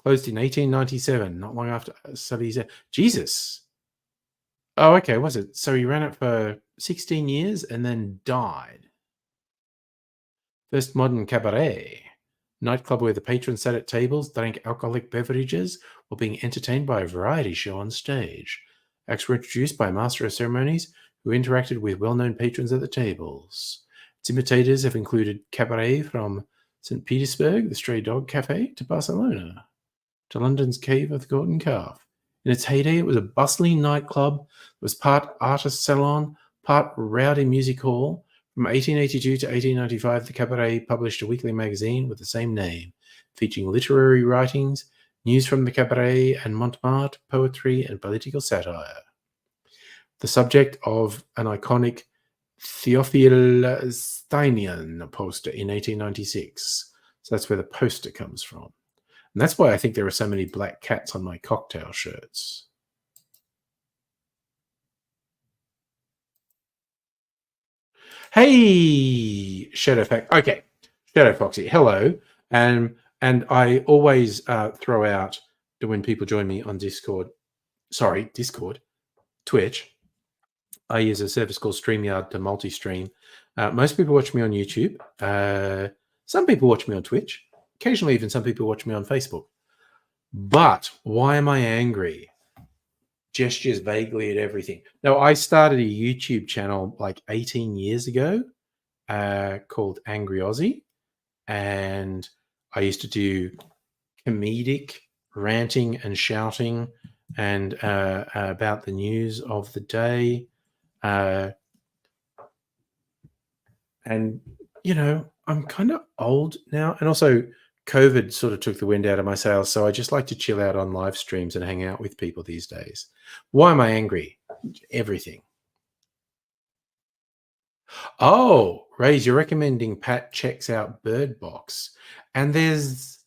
Closed in 1897, not long after Sali's. Jesus. Oh, okay, was it? So he ran it for 16 years and then died. First modern cabaret. Nightclub where the patrons sat at tables, drank alcoholic beverages, while being entertained by a variety show on stage. Acts were introduced by a master of ceremonies who interacted with well-known patrons at the tables. Its imitators have included cabaret from St. Petersburg, the Stray Dog Cafe, to Barcelona, to London's Cave of the Golden Calf. In its heyday, it was a bustling nightclub that was part artist salon, part rowdy music hall. From 1882 to 1895, the Cabaret published a weekly magazine with the same name, featuring literary writings, news from the Cabaret and Montmartre, poetry, and political satire. The subject of an iconic Theophile Steinian poster in 1896. So that's where the poster comes from. And that's why I think there are so many black cats on my cocktail shirts. Hey, Okay, Shadow Foxy. Hello, and I always throw out when people join me on Discord. Sorry, Discord, Twitch. I use a service called StreamYard to multi-stream. Most people watch me on YouTube. Some people watch me on Twitch. Occasionally, even some people watch me on Facebook. But why am I angry? Gestures vaguely at everything. Now, I started a YouTube channel like 18 years ago called Angry Aussie. And I used to do comedic ranting and shouting and about the news of the day. And, you know, I'm kind of old now. And also COVID sort of took the wind out of my sails, so I just like to chill out on live streams and hang out with people these days. Why am I angry? Everything. Oh, Raise, you're recommending Pat checks out Bird Box. And there's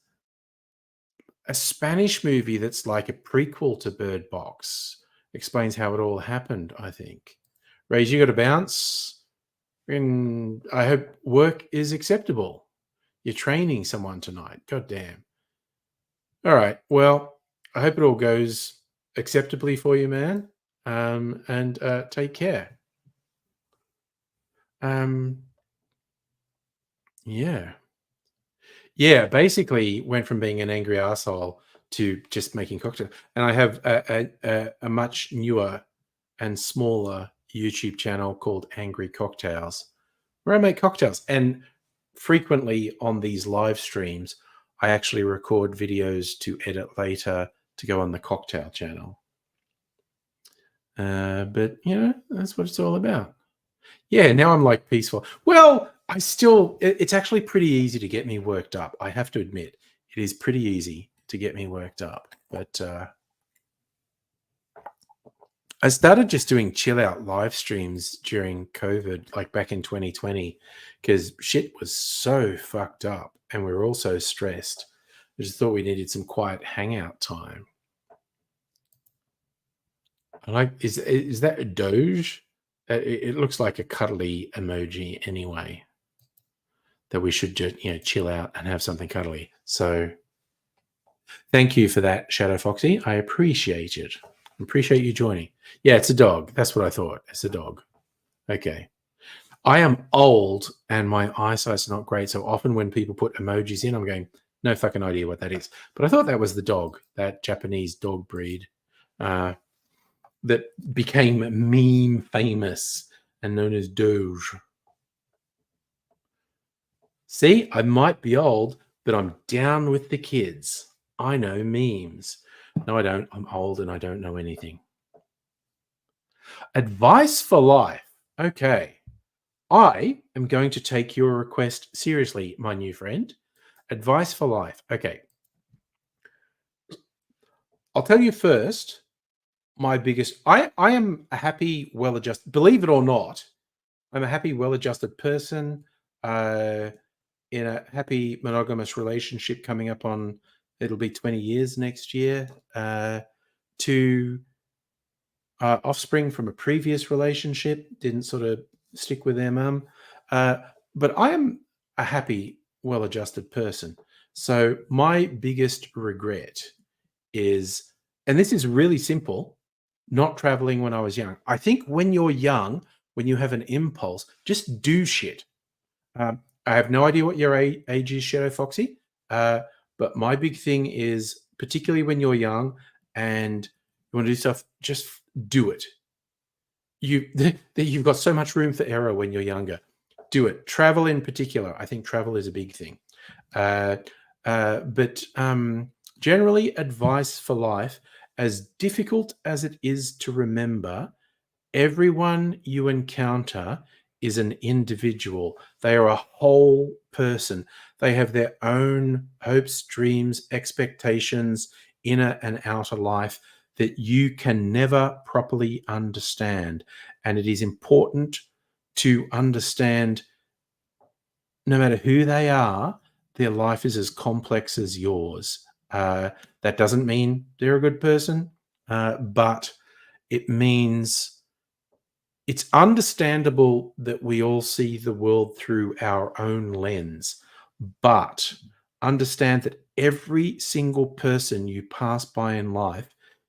a Spanish movie that's like a prequel to Bird Box. Explains how it all happened, I think. Raise, you got to bounce. And I hope work is acceptable. You're training someone tonight. God damn. All right. Well, I hope it all goes acceptably for you, man. And take care. Yeah. Yeah, basically went from being an angry asshole to just making cocktails. And I have a much newer and smaller YouTube channel called Angry Cocktails, where I make cocktails. And frequently on these live streams, I actually record videos to edit later to go on the cocktail channel. But that's what it's all about. Yeah, now I'm like peaceful. Well, it's actually pretty easy to get me worked up. I have to admit, it is pretty easy to get me worked up. But I started just doing chill out live streams during COVID, like back in 2020, because shit was so fucked up and we were all so stressed. I just thought we needed some quiet hangout time. I like, is that a Doge? It looks like a cuddly emoji anyway. That we should just chill out and have something cuddly. So thank you for that, Shadow Foxy. I appreciate it. Appreciate you joining. Yeah, it's a dog. That's what I thought. It's a dog. Okay. I am old and my eyesight's not great. So often when people put emojis in, I'm going, no fucking idea what that is. But I thought that was the dog, that Japanese dog breed that became meme famous and known as Doge. See, I might be old, but I'm down with the kids. I know memes. No, I don't. I'm old and I don't know anything. Advice for life. Okay. I am going to take your request seriously, my new friend. Advice for life. Okay. I'll tell you first, my biggest... I am a happy, well-adjusted... Believe it or not, I'm a happy, well-adjusted person. In a happy monogamous relationship coming up on, it'll be 20 years next year, to offspring from a previous relationship, didn't sort of stick with their mum. But I am a happy, well-adjusted person. So my biggest regret is, and this is really simple, not traveling when I was young. I think when you're young, when you have an impulse, just do shit. I have no idea what your age is, Shadow Foxy, but my big thing is, particularly when you're young and you want to do stuff, just do it. You've got so much room for error when you're younger. Do it. Travel in particular. I think travel is a big thing. But generally, advice for life, as difficult as it is to remember, everyone you encounter is an individual. They are a whole person. They have their own hopes, dreams, expectations, inner and outer life that you can never properly understand. And it is important to understand, no matter who they are, their life is as complex as yours. That doesn't mean they're a good person, but it means it's understandable that we all see the world through our own lens, but understand that every single person you pass by in life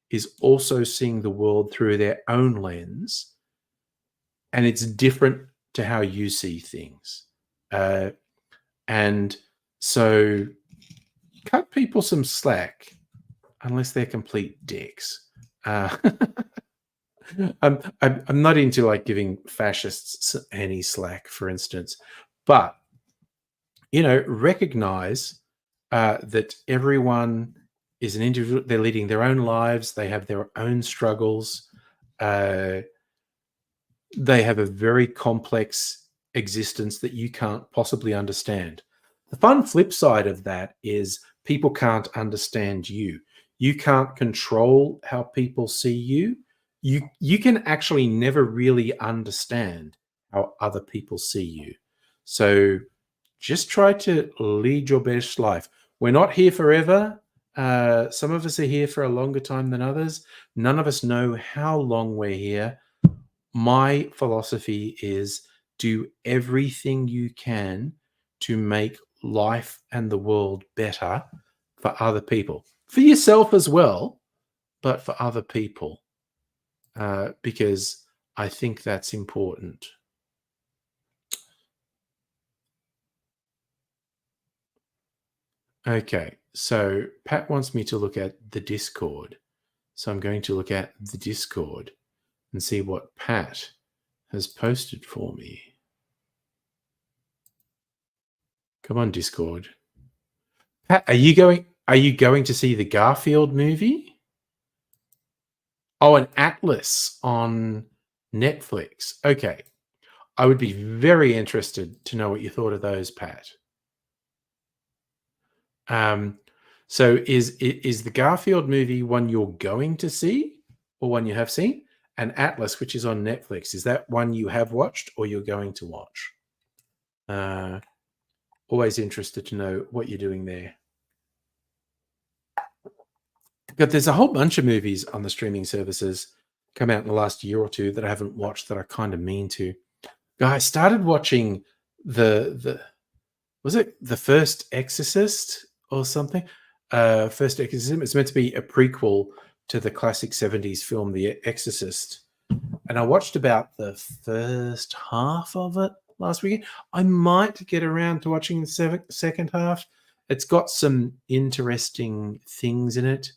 is also seeing the world through their own lens, and it's different to how you see things. And so cut people some slack unless they're complete dicks. I'm not into like giving fascists any slack, for instance, but recognize that everyone is an individual. They're leading their own lives. They have their own struggles. They have a very complex existence that you can't possibly understand. The fun flip side of that is people can't understand you. You can't control how people see you. You can actually never really understand how other people see you. So just try to lead your best life. We're not here forever. Some of us are here for a longer time than others. None of us know how long we're here. My philosophy is do everything you can to make life and the world better for other people, for yourself as well, but for other people, because I think that's important. Okay, so Pat wants me to look at the Discord. So I'm going to look at the Discord and see what Pat has posted for me. Come on, Discord. Pat, are you going to see the Garfield movie? Oh, an Atlas on Netflix. Okay. I would be very interested to know what you thought of those, Pat. So is the Garfield movie one you're going to see or one you have seen? And Atlas, which is on Netflix, is that one you have watched or you're going to watch? Always interested to know what you're doing there. But there's a whole bunch of movies on the streaming services come out in the last year or two that I haven't watched that I kind of mean to. I started watching the was it the First Exorcist or something? First Exorcism. It's meant to be a prequel to the classic 70s film The Exorcist. And I watched about the first half of it last weekend. I might get around to watching the second half. It's got some interesting things in it.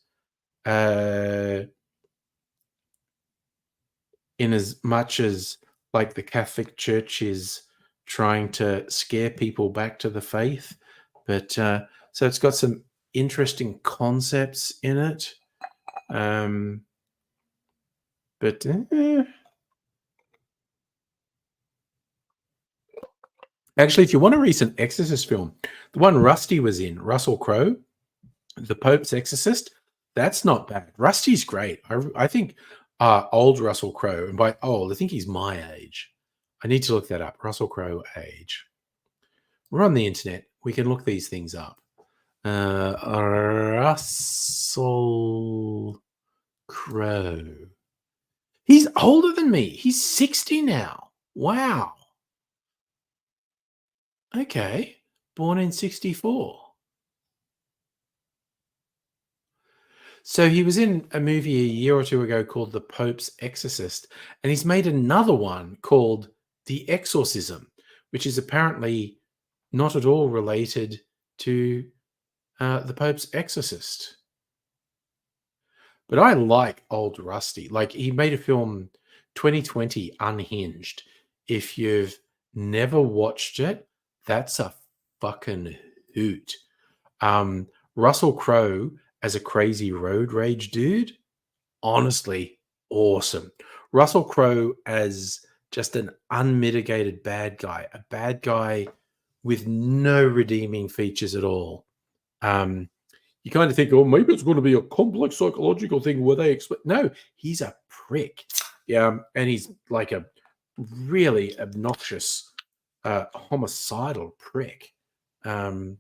In as much as like the Catholic Church is trying to scare people back to the faith, but so it's got some interesting concepts in it. But actually, if you want a recent Exorcist film, the one Rusty was in, Russell Crowe, The Pope's Exorcist, that's not bad. Rusty's great. I think old Russell Crowe, and by old, I think he's my age. I need to look that up. Russell Crowe age. We're on the internet. We can look these things up. Russell Crowe. He's older than me. He's 60 now. Wow. Okay. Born in 64. So he was in a movie a year or two ago called The Pope's Exorcist, and he's made another one called The Exorcism, which is apparently not at all related to The Pope's Exorcist. But I like old Rusty. Like, he made a film 2020, Unhinged. If you've never watched it, that's a fucking hoot. Russell Crowe as a crazy road rage dude, honestly, awesome. Russell Crowe as just an unmitigated bad guy, a bad guy with no redeeming features at all. You kind of think, oh, maybe it's going to be a complex psychological thing where they expect. No, he's a prick. Yeah, and he's like a really obnoxious, homicidal prick. And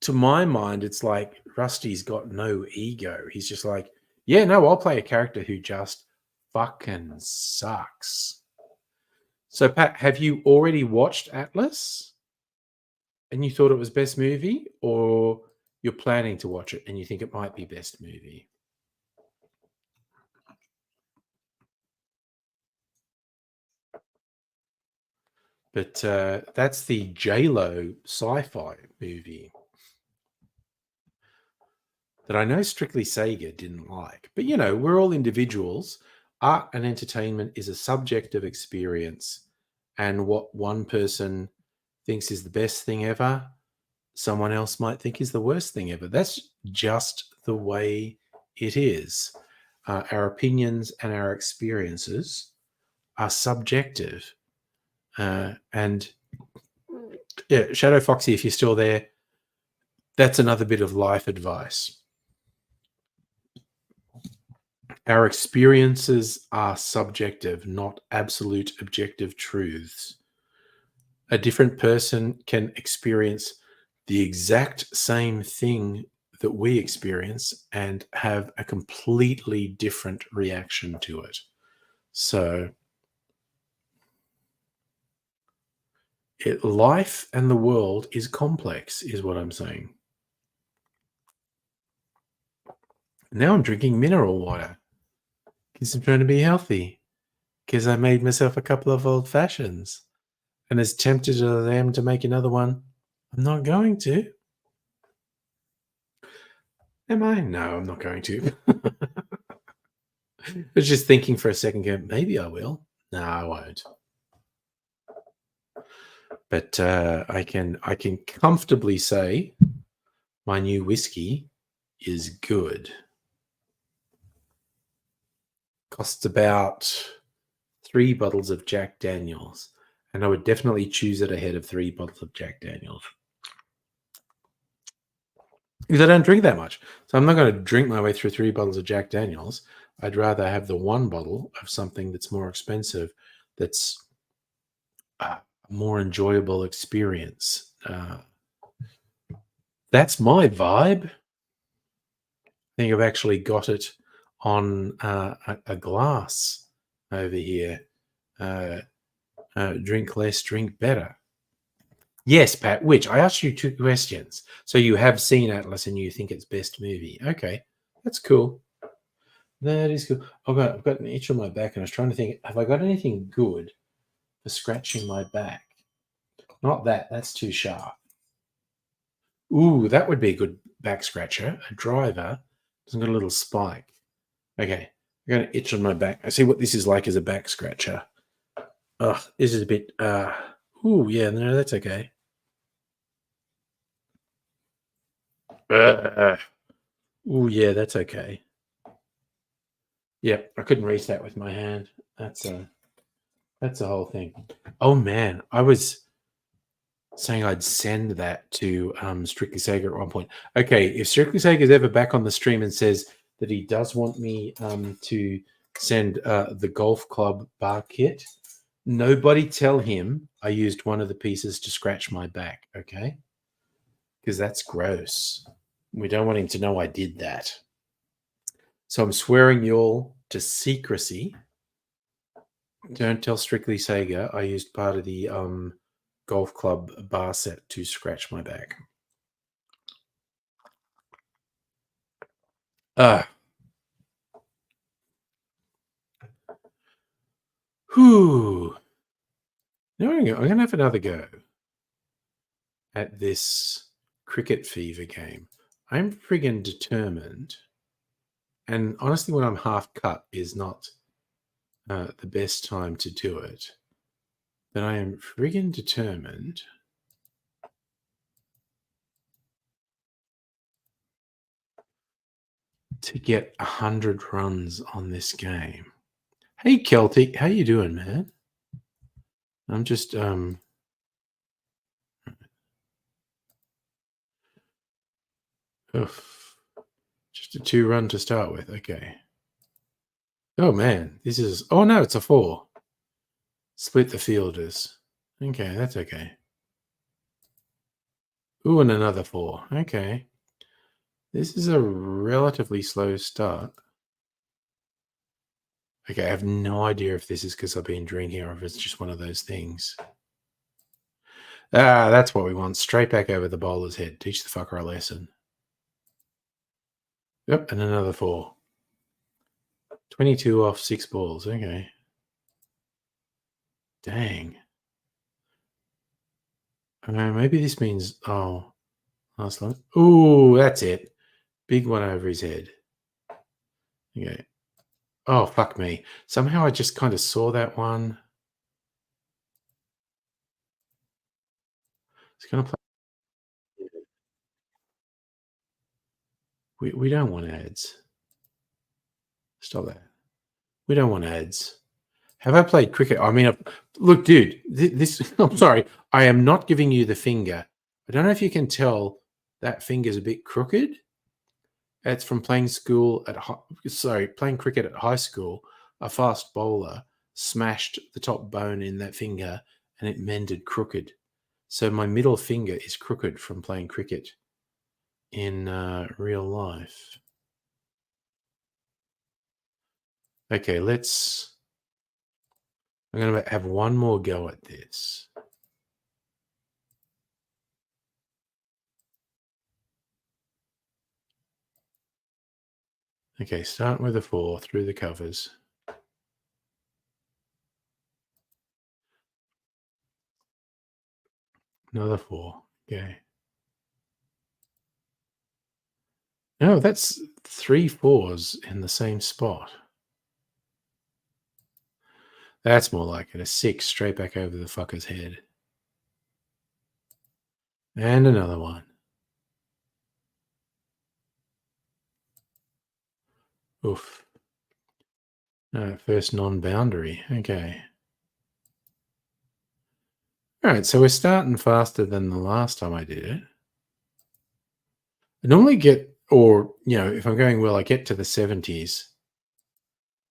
to my mind, it's like Rusty's got no ego. He's just like, yeah, no, I'll play a character who just fucking sucks. So, Pat, have you already watched Atlas and you thought it was best movie, or you're planning to watch it and you think it might be best movie? But that's the J-Lo sci-fi movie that I know Strictly Sega didn't like. But, you know, we're all individuals. Art and entertainment is a subjective experience. And what one person thinks is the best thing ever, someone else might think is the worst thing ever. That's just the way it is. Our opinions and our experiences are subjective. And Yeah, Shadow Foxy, if you're still there, that's another bit of life advice. Our experiences are subjective, not absolute objective truths. A different person can experience the exact same thing that we experience and have a completely different reaction to it. So, life and the world is complex, is what I'm saying. Now I'm drinking mineral water because I'm trying to be healthy. Because I made myself a couple of old fashions. And as tempted as I am to make another one, I'm not going to. Am I? No, I'm not going to. I was just thinking for a second, maybe I will. No, I won't. But I can comfortably say my new whiskey is good. Costs about 3 bottles of Jack Daniels, and I would definitely choose it ahead of 3 bottles of Jack Daniels. Because I don't drink that much. So I'm not going to drink my way through 3 bottles of Jack Daniels. I'd rather have the 1 bottle of something that's more expensive, that's a more enjoyable experience. That's my vibe. I think I've actually got it on a glass over here. Drink less, drink better. Yes, Pat, which I asked you 2 questions. So you have seen Atlas and you think it's best movie. Okay, that's cool. That is cool. I've got an itch on my back and I was trying to think, have I got anything good for scratching my back? Not that, that's too sharp. Ooh, that would be a good back scratcher. A driver. It's got a little spike. Okay, I got an itch on my back. I see what this is like as a back scratcher. Ugh, this is a bit, ooh, yeah, no, that's okay. Ooh, yeah, that's okay. Yep, I couldn't reach that with my hand. That's the whole thing. Oh man, I was saying I'd send that to Strictly Sega at one point. Okay, if Strictly Sega is ever back on the stream and says that he does want me to send the golf club bar kit, nobody tell him I used one of the pieces to scratch my back, okay? Because that's gross. We don't want him to know I did that. So I'm swearing you all to secrecy. Don't tell Strictly Sega I used part of the golf club bar set to scratch my back. Whew. Now I'm going to have another go at this cricket fever game. I'm friggin' determined. And honestly, when I'm half cut is not the best time to do it. But I am friggin' determined to get 100 runs on this game. Hey, Celtic, how you doing, man? I'm just just a 2 run to start with. Okay. Oh man, this is, oh no, it's a 4. Split the fielders. Okay, that's okay. Ooh, and another 4. Okay. This is a relatively slow start. Okay, I have no idea if this is because I've been drinking or if it's just one of those things. Ah, that's what we want. Straight back over the bowler's head. Teach the fucker a lesson. Yep, and another 4. 22 off 6 balls. Okay. Dang. Maybe this means, oh, last one. Ooh, that's it. Big one over his head. Okay. Oh, fuck me. Somehow I just kind of saw that one. It's going to play. We don't want ads. Stop that. We don't want ads. Have I played cricket? I mean, look, dude, this, I'm sorry. I am not giving you the finger. I don't know if you can tell that finger's a bit crooked. It's from playing playing cricket at high school. A fast bowler smashed the top bone in that finger and it mended crooked. So my middle finger is crooked from playing cricket in real life. Okay, I'm going to have one more go at this. Okay, start with a 4 through the covers. Another 4. Okay. No, that's 3 4s in the same spot. That's more like it. A 6 straight back over the fucker's head. And another one. Oof. No, first non-boundary. Okay. All right, so we're starting faster than the last time I did it. I normally get, or, if I'm going well, I get to the 70s.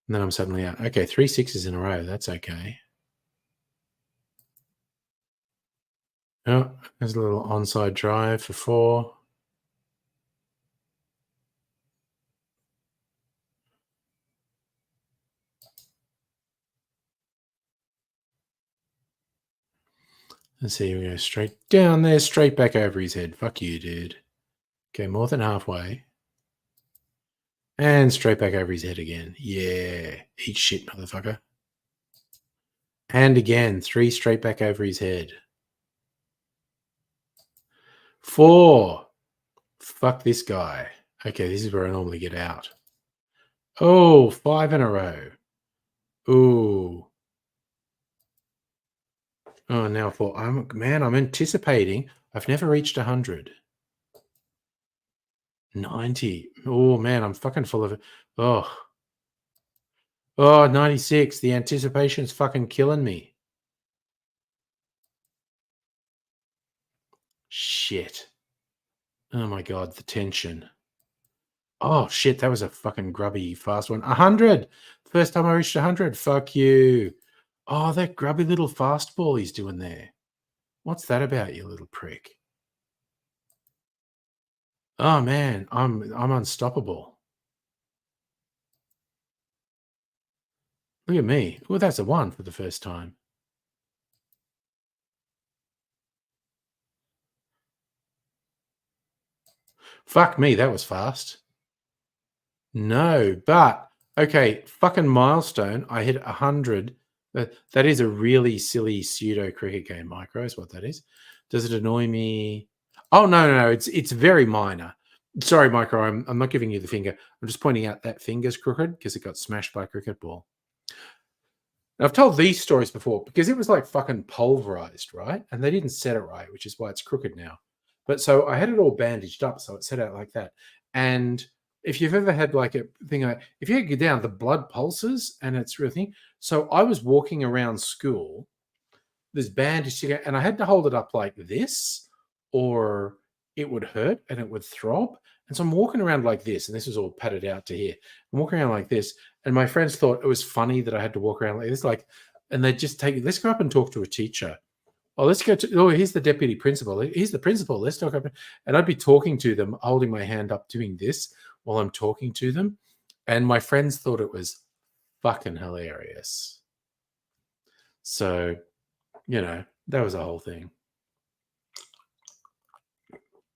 And then I'm suddenly out. Okay, 3 6s in a row. That's okay. Oh, there's a little onside drive for 4. Let's see, we go straight down there, straight back over his head. Fuck you, dude. Okay, more than halfway. And straight back over his head again. Yeah. Eat shit, motherfucker. And again, 3 straight back over his head. 4. Fuck this guy. Okay, this is where I normally get out. Oh, 5 in a row. Ooh. Oh, now 4. I'm anticipating. I've never reached 100. 90. Oh, man, I'm fucking full of it. Oh. Oh, 96. The anticipation's fucking killing me. Shit. Oh my God, the tension. Oh shit, that was a fucking grubby fast one. 100. First time I reached 100. Fuck you. Oh, that grubby little fastball he's doing there. What's that about, you little prick? Oh man, I'm unstoppable. Look at me. Well, that's a 1 for the first time. Fuck me, that was fast. No, but okay, fucking milestone. I hit 100. That is a really silly pseudo cricket game, Micro, is what that is. Does it annoy me? Oh no. It's very minor. Sorry, Micro. I'm not giving you the finger. I'm just pointing out that finger's crooked because it got smashed by a cricket ball. Now, I've told these stories before because it was like fucking pulverized, right? And they didn't set it right, which is why it's crooked now. But so I had it all bandaged up, so it set out like that. And if you've ever had like a thing like, if you go down, the blood pulses and it's real thing. So I was walking around school, this bandage to go, and I had to hold it up like this, or it would hurt and it would throb. And so I'm walking around like this, and this was all padded out to here. I'm walking around like this, and my friends thought it was funny that I had to walk around like this, and they'd just take, let's go up and talk to a teacher. Oh, let's go to, oh, here's the deputy principal. Here's the principal. Let's talk up. And I'd be talking to them, holding my hand up, doing this while I'm talking to them. And my friends thought it was fucking hilarious. So, that was a whole thing.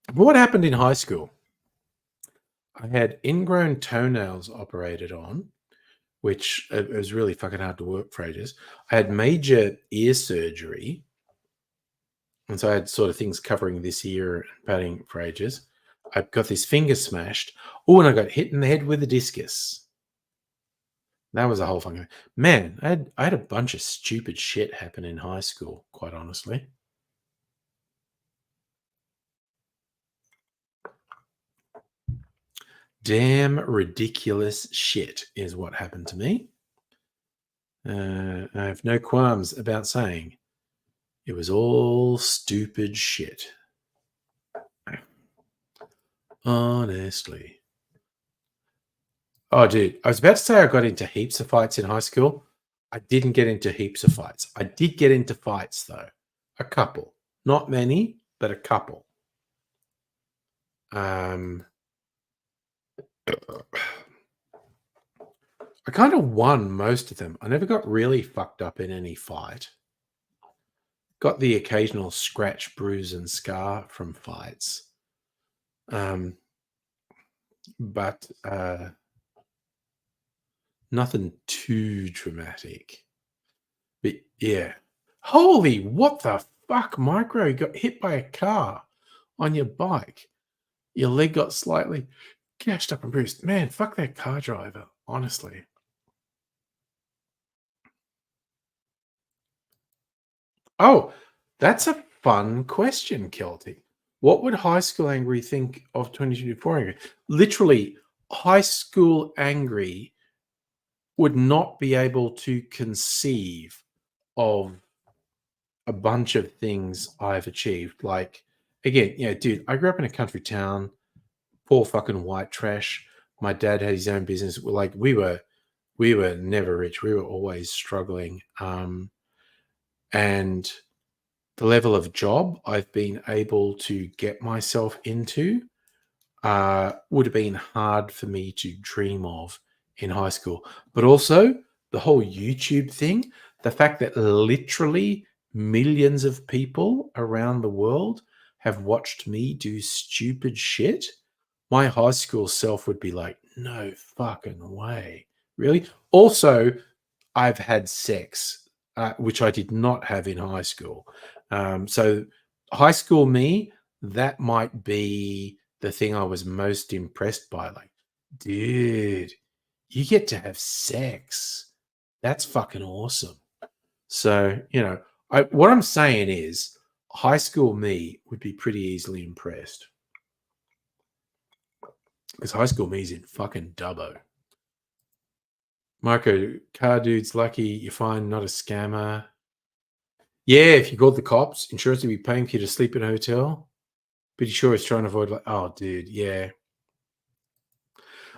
But what happened in high school? I had ingrown toenails operated on, which it was really fucking hard to work for ages. I had major ear surgery. And so I had sort of things covering this ear and padding for ages. I got this finger smashed. Oh, and I got hit in the head with a discus. That was a whole fucking man. I had a bunch of stupid shit happen in high school, quite honestly. Damn ridiculous shit is what happened to me. I have no qualms about saying it was all stupid shit. Honestly. Oh, dude, I was about to say I got into heaps of fights in high school. I didn't get into heaps of fights. I did get into fights, though. A couple. Not many, but a couple. I kind of won most of them. I never got really fucked up in any fight. Got the occasional scratch, bruise, and scar from fights. But nothing too dramatic. But yeah. Holy, what the fuck, Micro? You got hit by a car on your bike. Your leg got slightly gashed up and bruised. Man, fuck that car driver, honestly. Oh, that's a fun question, Kelty. What would high school angry think of 2024 angry? Literally, high school angry would not be able to conceive of a bunch of things I've achieved. Like, again, dude, I grew up in a country town, poor fucking white trash. My dad had his own business. Like, we were never rich. We were always struggling. And the level of job I've been able to get myself into would have been hard for me to dream of in high school. But also the whole YouTube thing, the fact that literally millions of people around the world have watched me do stupid shit, my high school self would be like, no fucking way. Really? Also, I've had sex, which I did not have in high school. So, high school me, that might be the thing I was most impressed by. Like, dude, you get to have sex. That's fucking awesome. So, what I'm saying is, high school me would be pretty easily impressed because high school me is in fucking dubbo. Marco, car dude's lucky you find not a scammer. Yeah, if you called the cops, insurance would be paying for you to sleep in a hotel. Pretty sure it's trying to avoid oh, dude, yeah.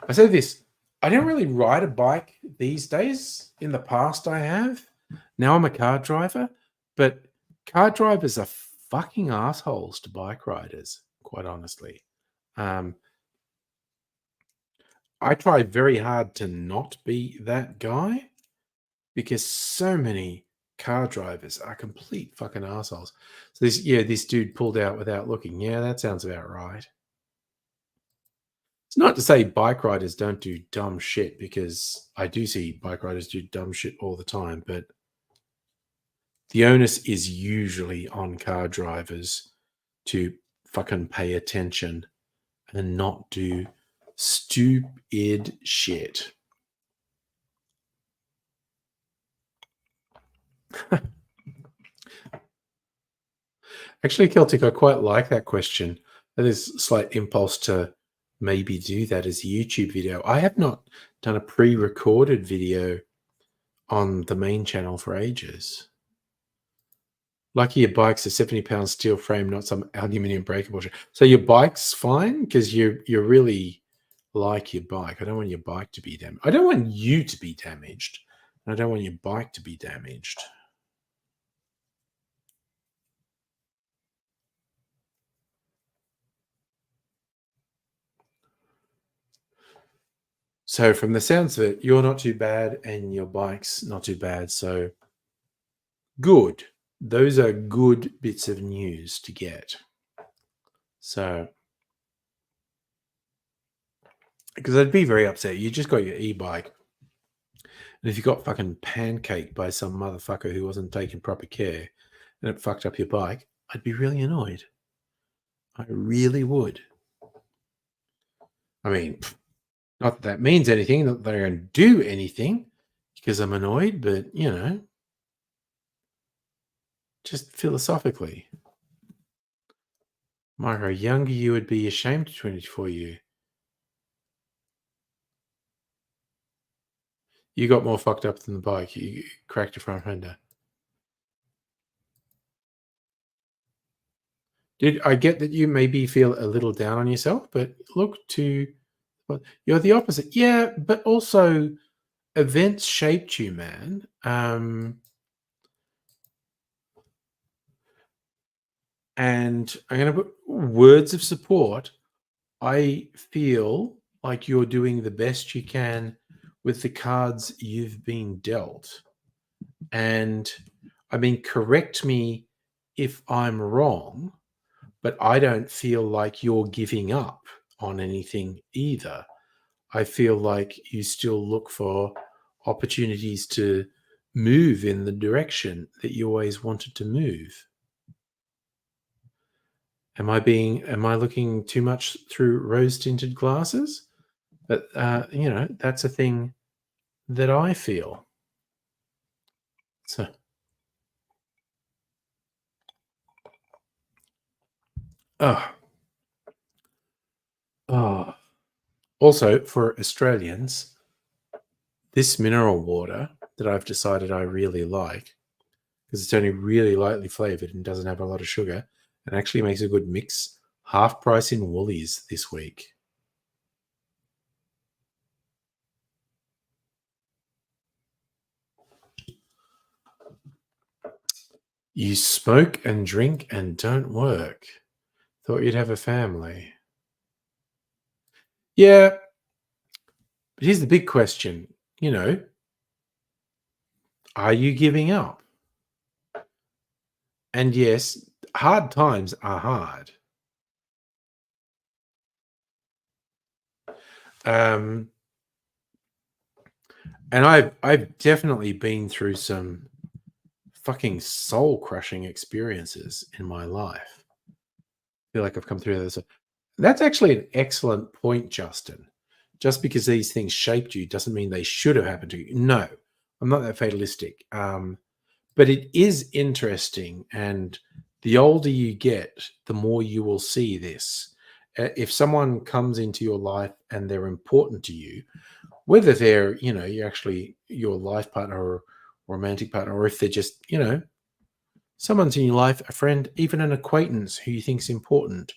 I say this, I don't really ride a bike these days. In the past, I have. Now I'm a car driver, but car drivers are fucking assholes to bike riders, quite honestly. I try very hard to not be that guy because so many car drivers are complete fucking assholes. So this dude pulled out without looking. Yeah, that sounds about right. It's not to say bike riders don't do dumb shit, because I do see bike riders do dumb shit all the time, but the onus is usually on car drivers to fucking pay attention and not do stupid shit. Actually, Celtic, I quite like that question. There's a slight impulse to maybe do that as a YouTube video. I have not done a pre-recorded video on the main channel for ages. Lucky your bike's a 70-pound steel frame, not some aluminium breakable shit. So your bike's fine because you really like your bike. I don't want your bike to be damaged. I don't want you to be damaged. I don't want your bike to be damaged. So from the sounds of it, you're not too bad and your bike's not too bad. So good. Those are good bits of news to get. So, because I'd be very upset. You just got your e-bike. And if you got fucking pancaked by some motherfucker who wasn't taking proper care and it fucked up your bike, I'd be really annoyed. I really would. I mean, not that means anything, not that they're going to do anything because I'm annoyed, but, just philosophically. Marco, younger you would be ashamed of 24 you. You got more fucked up than the bike. You cracked your front fender. Did I get that you maybe feel a little down on yourself, but look to well, you're the opposite. Yeah, but also events shaped you, man. And I'm going to put words of support. I feel like you're doing the best you can with the cards you've been dealt. And I mean, correct me if I'm wrong, but I don't feel like you're giving up on anything either. I feel like you still look for opportunities to move in the direction that you always wanted to move. Am I looking too much through rose tinted glasses? But that's a thing that I feel. So, oh, oh. Also for Australians, this mineral water that I've decided I really like because it's only really lightly flavored and doesn't have a lot of sugar and actually makes a good mix. Half price in Woolies this week. You smoke and drink and don't work. Thought you'd have a family. Yeah, but here's the big question. Are you giving up? And yes, hard times are hard. Um, and I've definitely been through some fucking soul crushing experiences in my life. I feel like I've come through this. That's actually an excellent point, Justin. Just because these things shaped you doesn't mean they should have happened to you. No, I'm not that fatalistic. But it is interesting. And the older you get, the more you will see this. If someone comes into your life and they're important to you, whether they're, you're actually your life partner or romantic partner, or if they're just, someone's in your life, a friend, even an acquaintance who you think's important.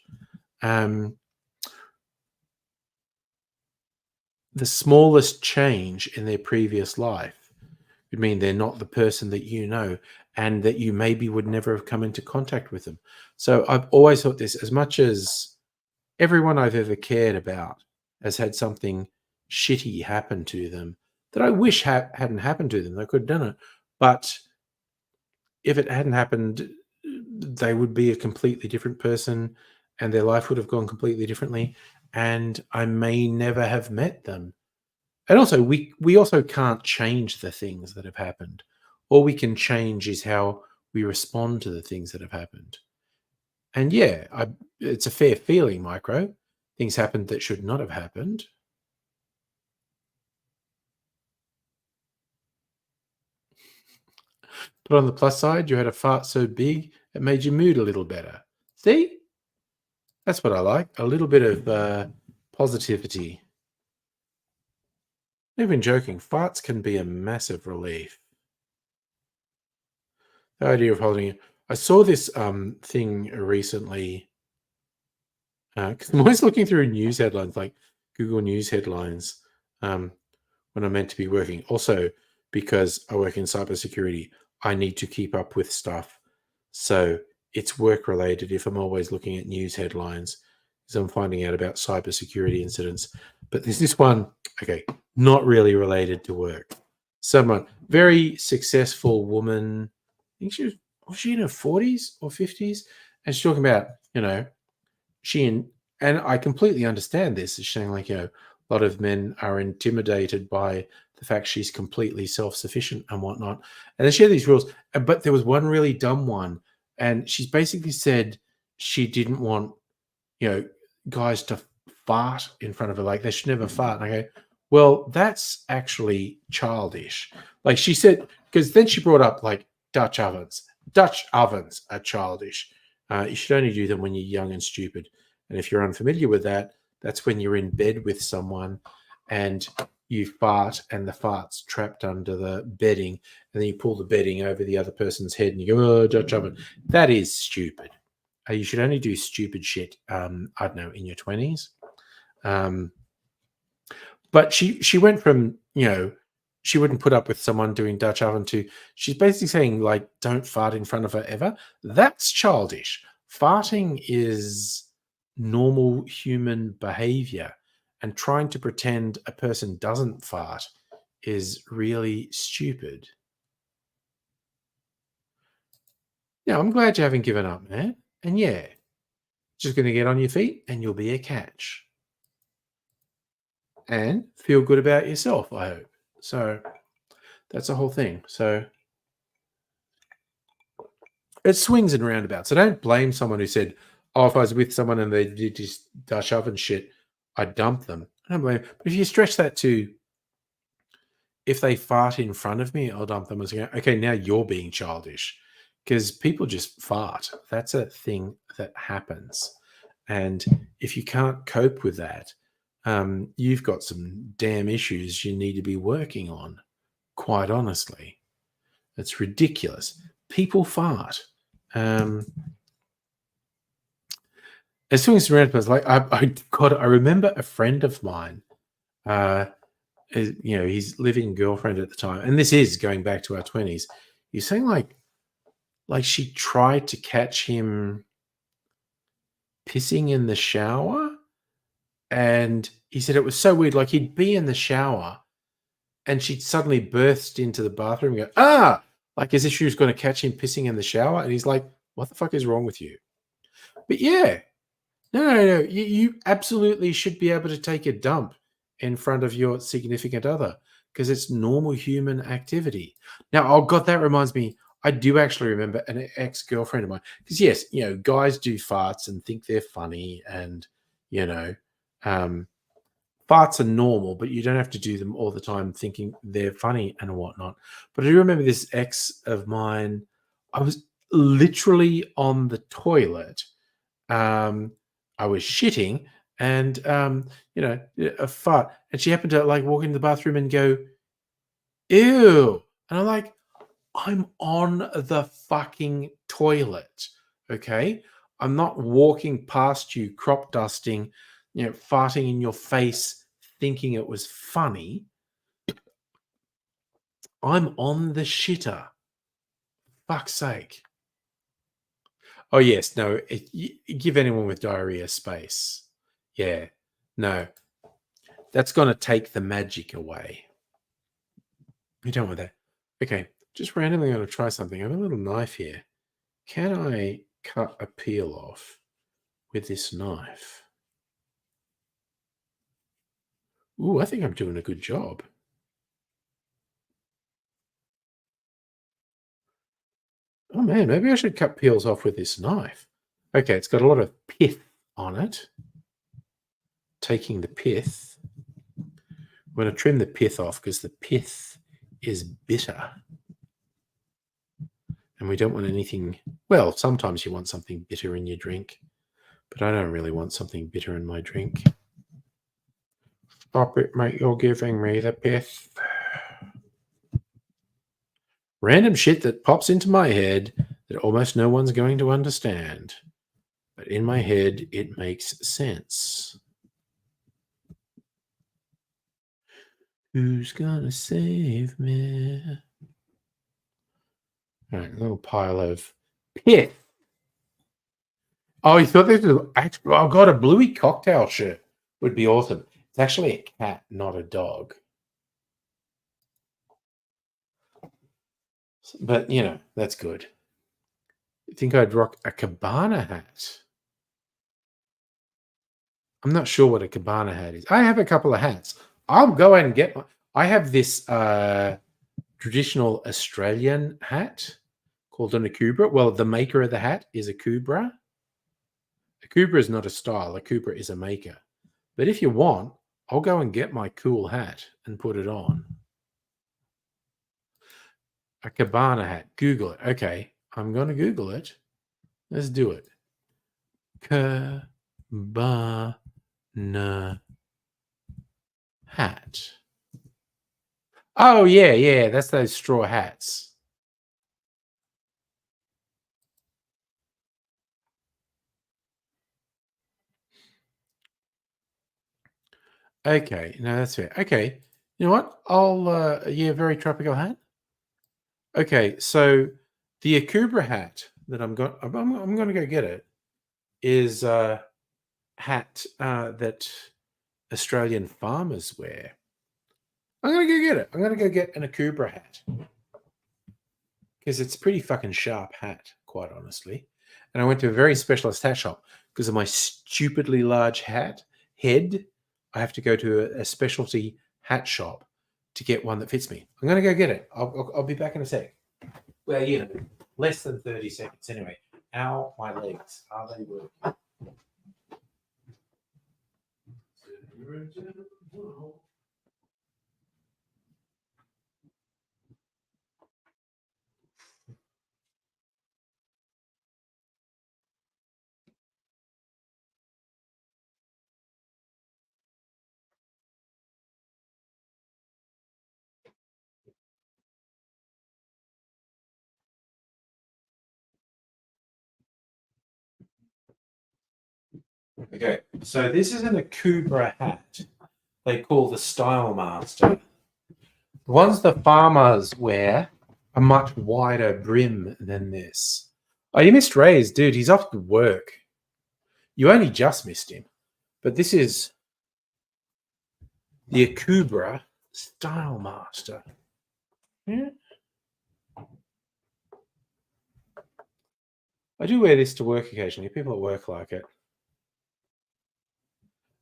The smallest change in their previous life would mean they're not the person that you know and that you maybe would never have come into contact with them. So I've always thought this, as much as everyone I've ever cared about has had something shitty happen to them that I wish hadn't happened to them. They could have done it. But if it hadn't happened, they would be a completely different person and their life would have gone completely differently. And I may never have met them. And also, we also can't change the things that have happened. All we can change is how we respond to the things that have happened. And yeah, it's a fair feeling, Micro. Things happened that should not have happened. But on the plus side, you had a fart so big it made your mood a little better. See? That's what I like. A little bit of positivity. Not even joking. Farts can be a massive relief. The idea of holding it. I saw this thing recently because I'm always looking through news headlines, like Google News headlines, when I'm meant to be working. Also, because I work in cybersecurity, I need to keep up with stuff. So it's work related if I'm always looking at news headlines, because I'm finding out about cybersecurity incidents. But there's this one, okay, not really related to work. Someone, very successful woman, I think was she in her 40s or 50s? And she's talking about, she and I completely understand this. She's saying like, a lot of men are intimidated by the fact she's completely self-sufficient and whatnot. And then she had these rules, but there was one really dumb one, and she's basically said she didn't want, guys to fart in front of her. Like they should never fart. And I go, well, that's actually childish. Like she said, because then she brought up like Dutch ovens. Dutch ovens are childish. You should only do them when you're young and stupid. And if you're unfamiliar with that, that's when you're in bed with someone and you fart and the fart's trapped under the bedding, and then you pull the bedding over the other person's head and you go, oh, Dutch oven. That is stupid. You should only do stupid shit, I don't know, in your 20s. But she went from, she wouldn't put up with someone doing Dutch oven to, she's basically saying, like, don't fart in front of her ever. That's childish. Farting is normal human behavior, and trying to pretend a person doesn't fart is really stupid. Yeah, I'm glad you haven't given up, man. And yeah, just going to get on your feet and you'll be a catch. And feel good about yourself, I hope. So that's the whole thing. So it swings and roundabouts. I don't blame someone who said, oh, if I was with someone and they did this Dutch oven shit, I'd dump them. I don't blame them. But if you stretch that to, if they fart in front of me, I'll dump them. And say, okay, now you're being childish, because people just fart. That's a thing that happens. And if you can't cope with that, you've got some damn issues you need to be working on, quite honestly. It's ridiculous. People fart. As soon as around, I was like, I remember a friend of mine, his living girlfriend at the time, and this is going back to our 20s. He's saying like she tried to catch him pissing in the shower, and he said it was so weird. Like, he'd be in the shower, and she'd suddenly burst into the bathroom and go, like as if she was going to catch him pissing in the shower. And he's like, what the fuck is wrong with you? But yeah, no. You absolutely should be able to take a dump in front of your significant other, because it's normal human activity. Now, oh God, that reminds me. I do actually remember an ex-girlfriend of mine, because yes, guys do farts and think they're funny, and farts are normal, but you don't have to do them all the time thinking they're funny and whatnot. But I do remember this ex of mine. I was literally on the toilet. I was shitting, and a fart, and she happened to like walk into the bathroom and go, ew. And I'm like, I'm on the fucking toilet. Okay. I'm not walking past you, crop dusting, farting in your face, thinking it was funny. I'm on the shitter. Fuck's sake. Oh, yes. No, give anyone with diarrhea space. Yeah. No. That's going to take the magic away. You don't want that. Okay. Just randomly going to try something. I have a little knife here. Can I cut a peel off with this knife? Ooh, I think I'm doing a good job. Oh man, maybe I should cut peels off with this knife. Okay, it's got a lot of pith on it. Taking the pith. I'm going to trim the pith off because the pith is bitter. And we don't want anything... Well, sometimes you want something bitter in your drink, but I don't really want something bitter in my drink. Stop it, mate. You're giving me the pith. Random shit that pops into my head that almost no one's going to understand. But in my head, it makes sense. Who's gonna save me? All right, a little pile of pith. Oh, you thought this was actually... Oh, God, a Bluey cocktail shirt would be awesome. It's actually a cat, not a dog. But, that's good. I think I'd rock a cabana hat. I'm not sure what a cabana hat is. I have a couple of hats. I'll go and get one. I have this traditional Australian hat called an akubra. Well, the maker of the hat is a kubra. A kubra is not a style. A kubra is a maker. But if you want, I'll go and get my cool hat and put it on. A cabana hat. Google it. Okay, I'm going to Google it. Let's do it. Cabana hat. Oh, yeah, yeah, that's those straw hats. Okay, no, that's fair. Okay, you know what? Yeah, very tropical hat. Okay, so the Akubra hat that I'm gonna go get it is a hat that Australian farmers wear. I'm gonna go get it. I'm gonna go get an Akubra hat because it's a pretty fucking sharp hat, quite honestly. And I went to a very specialist hat shop because of my stupidly large head. I have to go to a specialty hat shop to get one that fits me. I'm gonna go get it. I'll be back in a sec. Well, less than 30 seconds anyway. Ow, my legs. Are they working? Okay, so this is an Akubra hat they call the Style Master. The ones the farmers wear a much wider brim than this. Oh, you missed Ray's, dude. He's off to work. You only just missed him. But this is the Akubra Style Master. Yeah. I do wear this to work occasionally. People at work like it.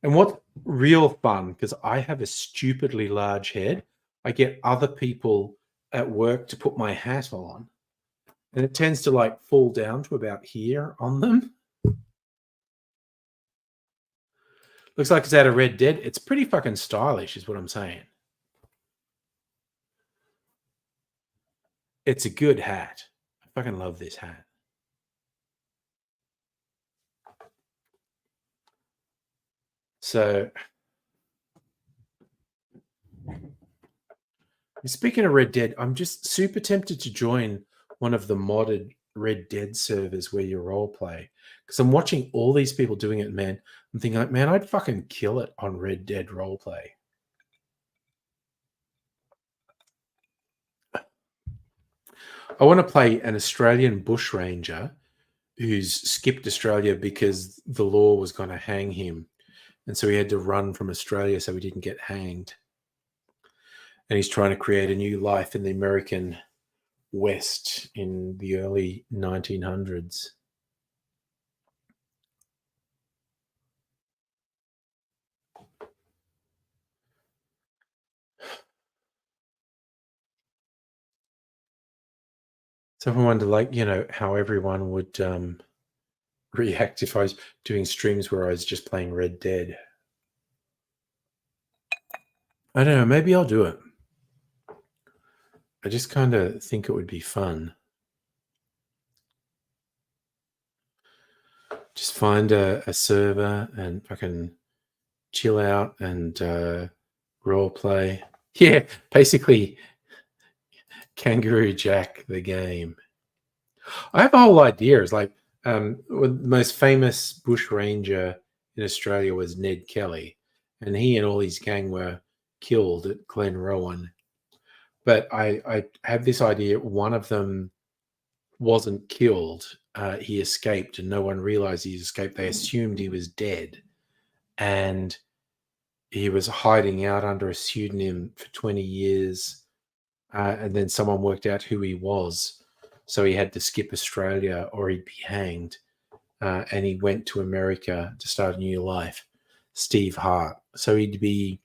And what's real fun, because I have a stupidly large head, I get other people at work to put my hat on, and it tends to like fall down to about here on them. Looks like it's out of Red Dead. It's pretty fucking stylish, is what I'm saying. It's a good hat. I fucking love this hat. So, speaking of Red Dead, I'm just super tempted to join one of the modded Red Dead servers where you role play, because I'm watching all these people doing it, man. I'm thinking like, man, I'd fucking kill it on Red Dead role play. I want to play an Australian bushranger who's skipped Australia because the law was going to hang him. And so he had to run from Australia so he didn't get hanged. And he's trying to create a new life in the American West in the early 1900s. So I wonder, like, how everyone would react if I was doing streams where I was just playing Red Dead. I don't know. Maybe I'll do it. I just kind of think it would be fun. Just find a server and fucking chill out and role play. Yeah, basically Kangaroo Jack the game. I have a whole idea. It's like the most famous bush ranger in Australia was Ned Kelly, and he and all his gang were killed at Glenrowan. But I have this idea. One of them wasn't killed. He escaped, and no one realized he escaped. They assumed he was dead, and he was hiding out under a pseudonym for 20 years. And then someone worked out who he was. So he had to skip Australia or he'd be hanged. And he went to America to start a new life. Steve Hart. So he'd be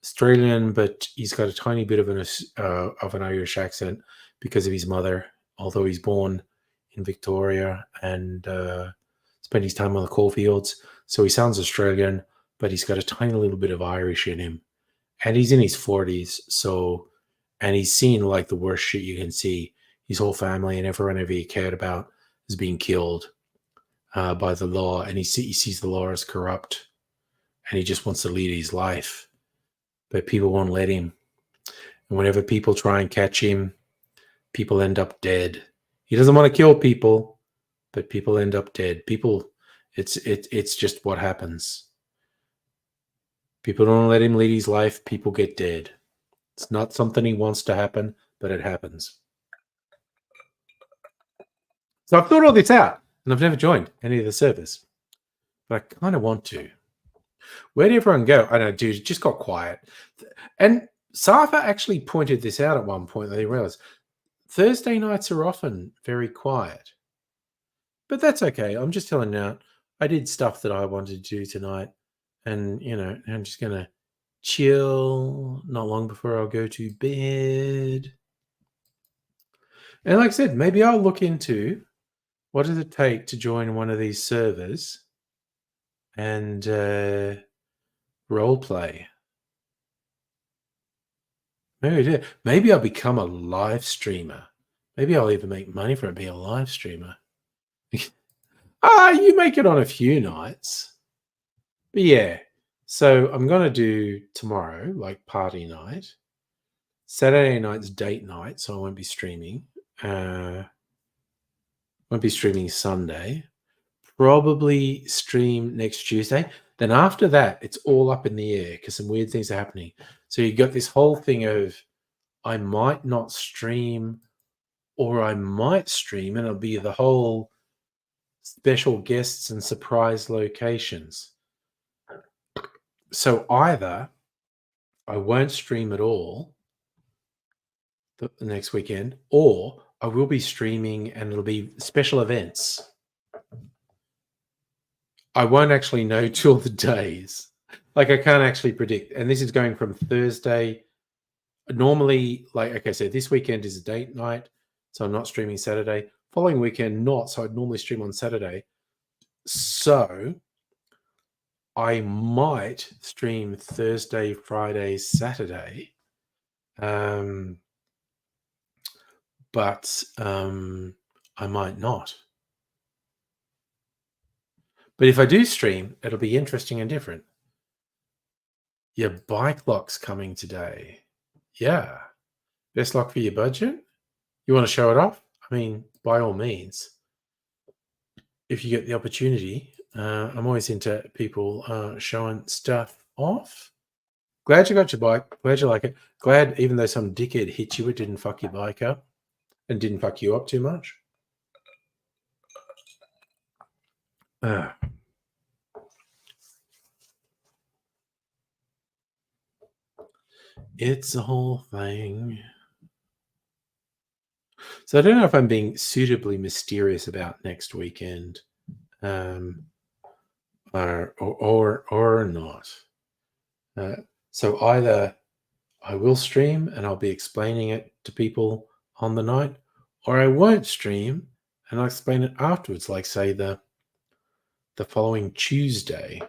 Australian, but he's got a tiny bit of an Irish accent because of his mother, although he's born in Victoria and spent his time on the coalfields. So he sounds Australian, but he's got a tiny little bit of Irish in him. And he's in his 40s. And he's seen like the worst shit you can see. His whole family and everyone ever he cared about is being killed by the law. And he sees the law as corrupt. And he just wants to lead his life. But people won't let him. And whenever people try and catch him, people end up dead. He doesn't want to kill people, but people end up dead. It's just what happens. People don't let him lead his life. People get dead. It's not something he wants to happen, but it happens. So I've thought all this out, and I've never joined any of the servers, but I kind of want to. Where did everyone go? I know, dude, it just got quiet. And Safa actually pointed this out at one point that he realized Thursday nights are often very quiet. But that's okay. I'm just telling you now, I did stuff that I wanted to do tonight. And, I'm just going to chill not long before I'll go to bed. And like I said, maybe I'll look into what does it take to join one of these servers and role play. Maybe I'll become a live streamer. Maybe I'll even make money from it, be a live streamer. You make it on a few nights. But yeah, so I'm going to do tomorrow, like party night. Saturday night's date night, so I won't be streaming. Won't be streaming Sunday. Probably stream next Tuesday. Then after that, it's all up in the air because some weird things are happening. So you got this whole thing of I might not stream or I might stream, and it'll be the whole special guests and surprise locations. So either I won't stream at all the next weekend, or I will be streaming and it'll be special events. I won't actually know till the days. Like I can't actually predict. And this is going from Thursday. Normally, so this weekend is a date night, so I'm not streaming Saturday. Following weekend, not. So I'd normally stream on Saturday. So I might stream Thursday, Friday, Saturday. But I might not. But if I do stream, it'll be interesting and different. Your bike lock's coming today. Yeah. Best lock for your budget? You want to show it off? I mean, by all means. If you get the opportunity, I'm always into people showing stuff off. Glad you got your bike. Glad you like it. Glad even though some dickhead hit you, it didn't fuck your bike up and didn't fuck you up too much. It's a whole thing. So I don't know if I'm being suitably mysterious about next weekend, or not. So either I will stream and I'll be explaining it to people on the night, or I won't stream and I'll explain it afterwards, like say the following Tuesday.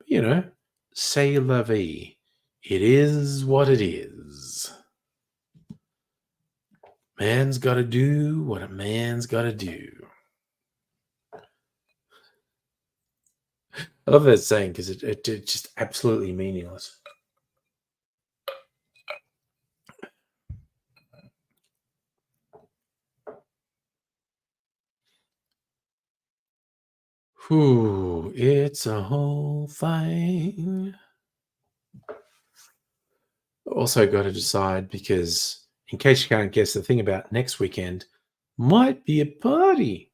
But, c'est la vie. It is what it is. Man's got to do what a man's got to do. I love that saying because it's just absolutely meaningless. Whew, it's a whole thing. Also got to decide because in case you can't guess, the thing about next weekend might be a party.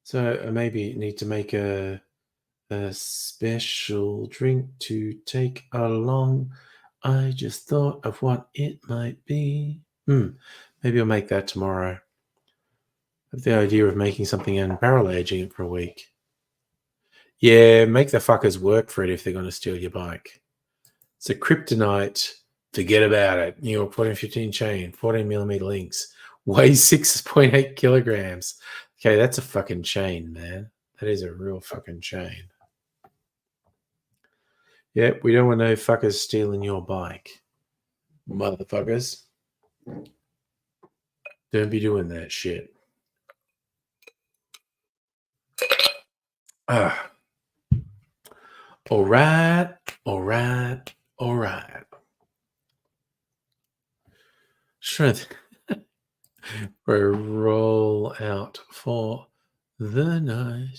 So I maybe need to make a special drink to take along. I just thought of what it might be. Maybe I'll make that tomorrow. I have the idea of making something and barrel aging it for a week. Yeah, make the fuckers work for it if they're going to steal your bike. So kryptonite, forget about it. New York 1415 chain, 14mm links, weighs 6.8 kilograms. Okay, that's a fucking chain, man. That is a real fucking chain. Yep, we don't want no fuckers stealing your bike. Motherfuckers. Don't be doing that shit. All right. Strength for a roll out for the night.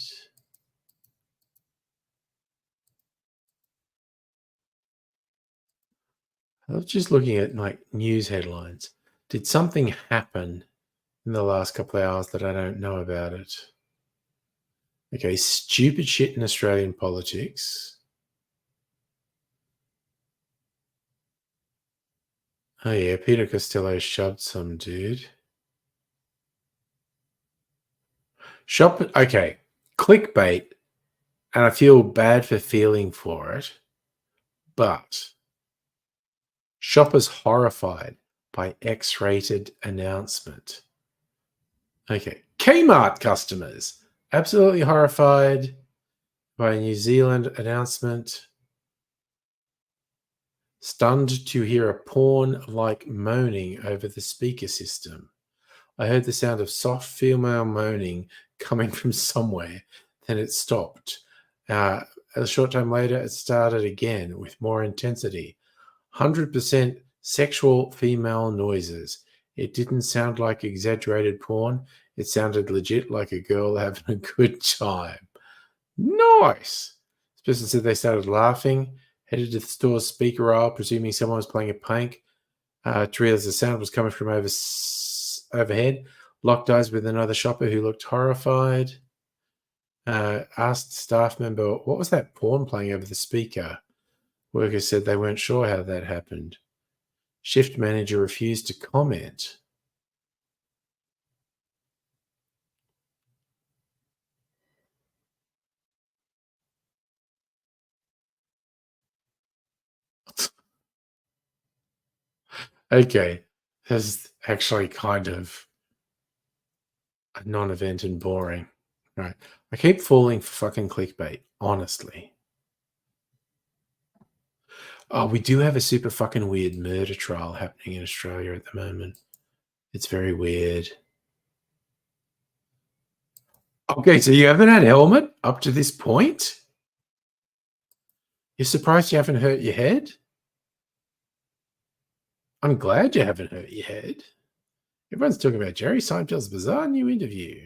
I was just looking at like news headlines. Did something happen in the last couple of hours that I don't know about it? Okay, stupid shit in Australian politics. Oh yeah, Peter Costello shoved some dude. Shop. Okay, clickbait, and I feel bad for feeling for it, but shoppers horrified by X-rated announcement. Okay, Kmart customers absolutely horrified by a New Zealand announcement. Stunned to hear a porn-like moaning over the speaker system. I heard the sound of soft female moaning coming from somewhere. Then it stopped. A short time later, it started again with more intensity. 100% sexual female noises. It didn't sound like exaggerated porn. It sounded legit like a girl having a good time. Nice. This person said they started laughing, headed to the store's speaker aisle, presuming someone was playing a prank. To realize the sound was coming from overhead. Locked eyes with another shopper who looked horrified. Asked staff member, what was that porn playing over the speaker? Workers said they weren't sure how that happened. Shift manager refused to comment. Okay, that's actually kind of a non-event and boring. Right. I keep falling for fucking clickbait, honestly. Oh, we do have a super fucking weird murder trial happening in Australia at the moment. It's very weird. Okay, so you haven't had a helmet up to this point? You're surprised you haven't hurt your head? I'm glad you haven't hurt your head. Everyone's talking about Jerry Seinfeld's bizarre new interview.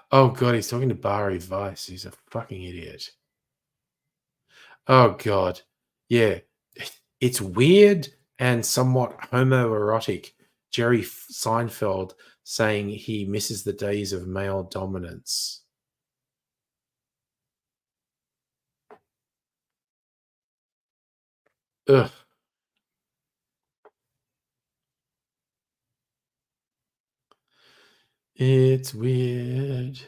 Oh god, he's talking to Barry Weiss. He's a fucking idiot. Oh god. Yeah. It's weird and somewhat homoerotic. Jerry Seinfeld saying he misses the days of male dominance. Ugh. It's weird.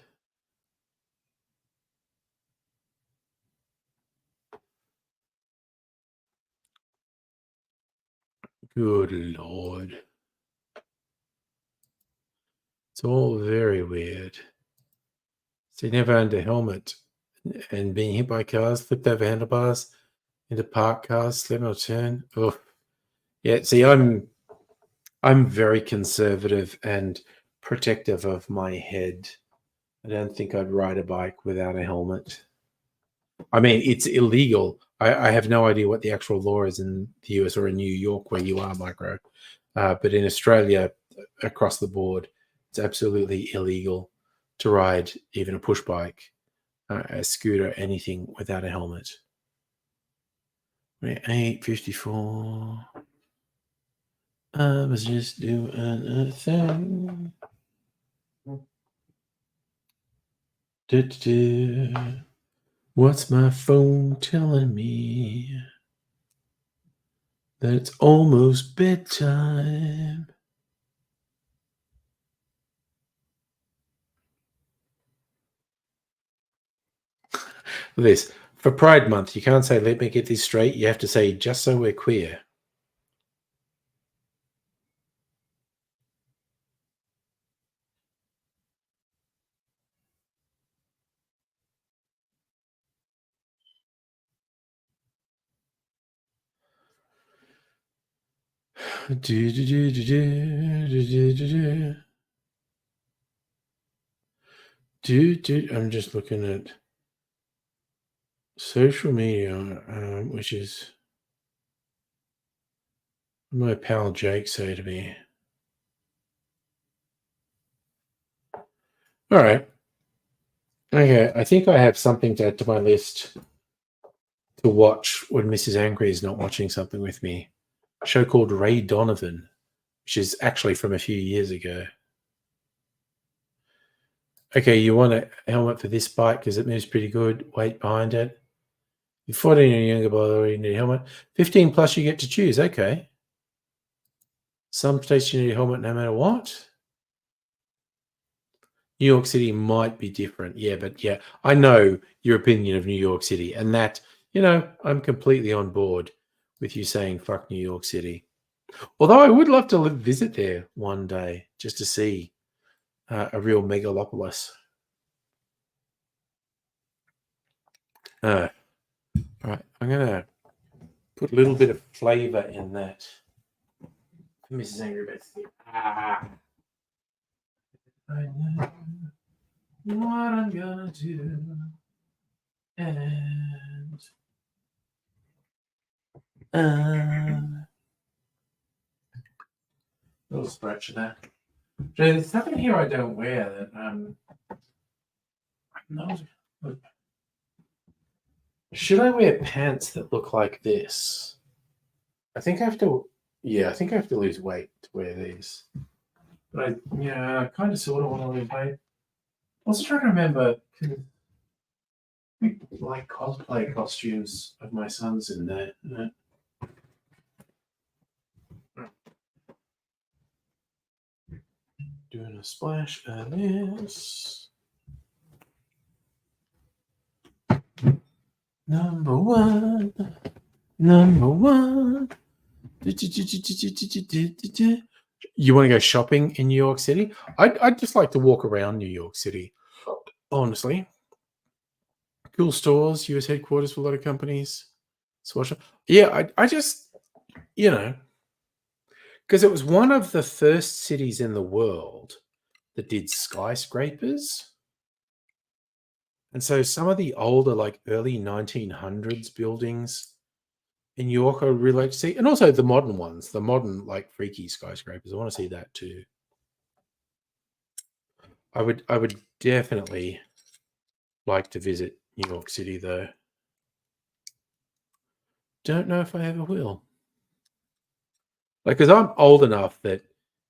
Good lord. It's all very weird. So you never owned a helmet and being hit by cars, flipped over handlebars into parked cars, slid on a turn. Oh, yeah. See, I'm very conservative and protective of my head. I don't think I'd ride a bike without a helmet. I mean, it's illegal. I have no idea what the actual law is in the US or in New York where you are, Micro. But in Australia, across the board, it's absolutely illegal to ride even a push bike, a scooter, anything without a helmet. We're 8:54. I was just doing a thing. Du-du-du. What's my phone telling me? That it's almost bedtime. This for Pride Month, you can't say "Let me get this straight." You have to say "Just so we're queer." I'm just looking at social media, which is My pal Jake say to me. All right. Okay, I think I have something to add to my list to watch when Mrs. Angry is not watching something with me. A show called Ray Donovan, which is actually from a few years ago. Okay, you want a helmet for this bike because it moves pretty good. Weight behind it. You're 14 and younger, by the way, you need a helmet. 15 plus, you get to choose. Okay. Some states you need a helmet no matter what. New York City might be different. Yeah, but yeah, I know your opinion of New York City, and that, I'm completely on board with you saying fuck New York City. Although I would love to visit there one day just to see a real megalopolis. All right, I'm going to put a little bit of flavor in that. Mrs. Angry Beth. I know what I'm going to do. And little scratch of that. There's nothing here I don't wear that I'm not. Should I wear pants that look like this? I think I have to. Yeah, I think I have to lose weight to wear these. But I kind of sort of want to lose weight. Also trying to remember like cosplay costumes of my sons in there. Doing a splash of this. Number one. You want to go shopping in New York City? I'd just like to walk around New York City, honestly. Cool stores, US headquarters for a lot of companies. Yeah, I just, because it was one of the first cities in the world that did skyscrapers. And so some of the older, like early 1900s buildings in New York, I would really like to see. And also the modern ones, the modern, like freaky skyscrapers. I want to see that too. I would definitely like to visit New York City, though. Don't know if I ever will. Like, because I'm old enough that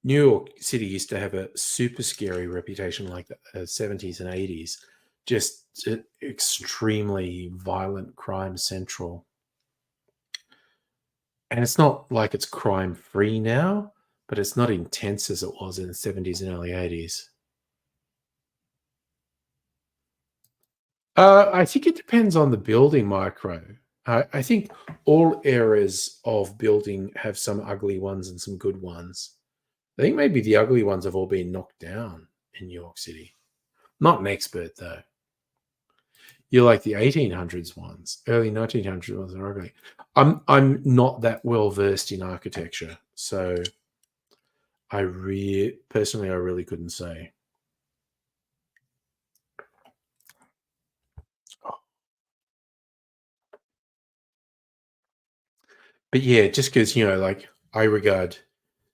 New York City used to have a super scary reputation, like the 70s and 80s, just extremely violent crime central. And it's not like it's crime free now, but it's not intense as it was in the 70s and early 80s. I think it depends on the building, Micro. I think all eras of building have some ugly ones and some good ones. I think maybe the ugly ones have all been knocked down in New York City. Not an expert, though. You're like the 1800s ones, early 1900s ones are ugly. I'm not that well versed in architecture, so I really couldn't say. But yeah, just because like I regard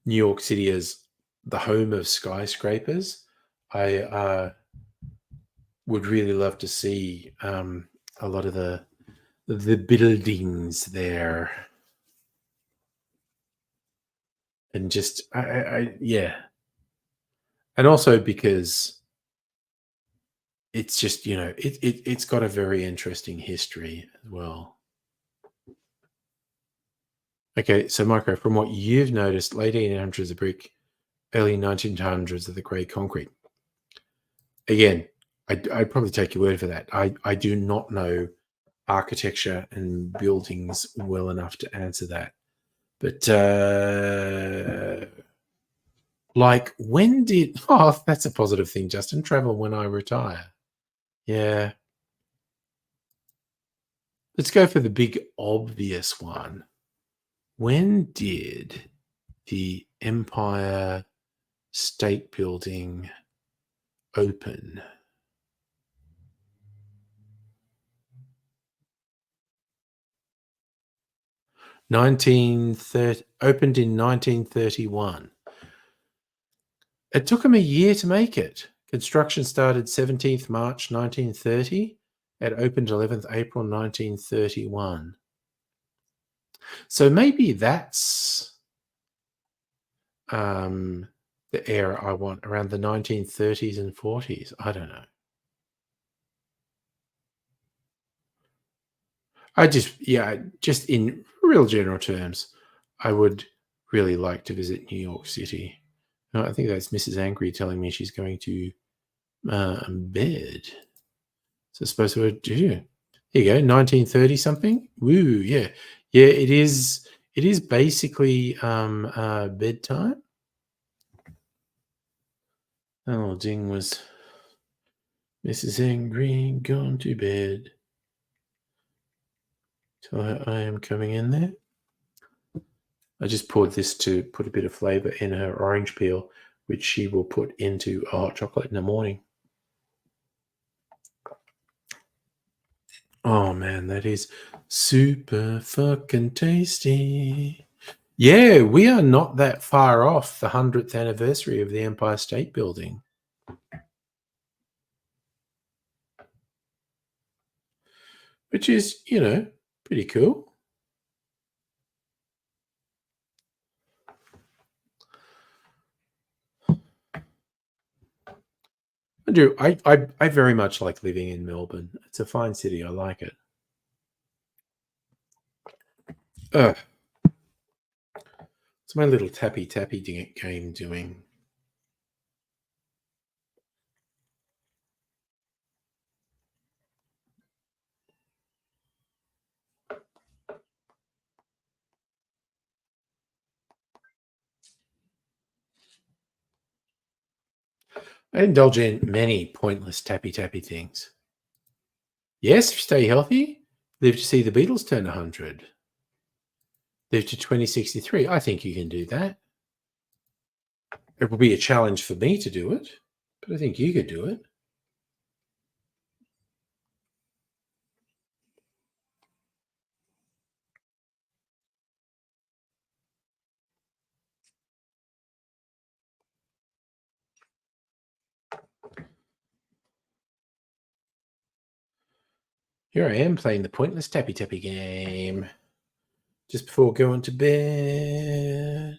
New York City as the home of skyscrapers, I would really love to see a lot of the buildings there, and just yeah, and also because it's just it's got a very interesting history as well. Okay, so Micro, from what you've noticed, late 1800s of brick, early 1900s of the grey concrete. Again, I'd probably take your word for that. I do not know architecture and buildings well enough to answer that. But like when did that's a positive thing, Justin. Travel when I retire. Yeah. Let's go for the big obvious one. When did the Empire State Building open? 1930, opened in 1931. It took them a year to make it. Construction started 17th March 1930. It opened 11th April 1931. So maybe that's the era I want, around the 1930s and 40s. I don't know. Just in real general terms, I would really like to visit New York City. No, I think that's Mrs. Angry telling me she's going to bed. So I suppose we'll do. Here you go, 1930 something. Woo, yeah. Yeah, it is. It is basically bedtime. Oh, ding was Mrs. Angry gone to bed. So I am coming in there. I just poured this to put a bit of flavor in her orange peel, which she will put into a hot chocolate in the morning. Oh man, that is super fucking tasty. Yeah, we are not that far off the 100th anniversary of the Empire State Building. Which is, pretty cool. I do. I very much like living in Melbourne. It's a fine city. I like it. What's my little tappy game doing? I indulge in many pointless tappy things. Yes, if you stay healthy, live to see the Beatles turn 100. Live to 2063. I think you can do that. It will be a challenge for me to do it, but I think you could do it. Here I am playing the pointless tappy game just before going to bed.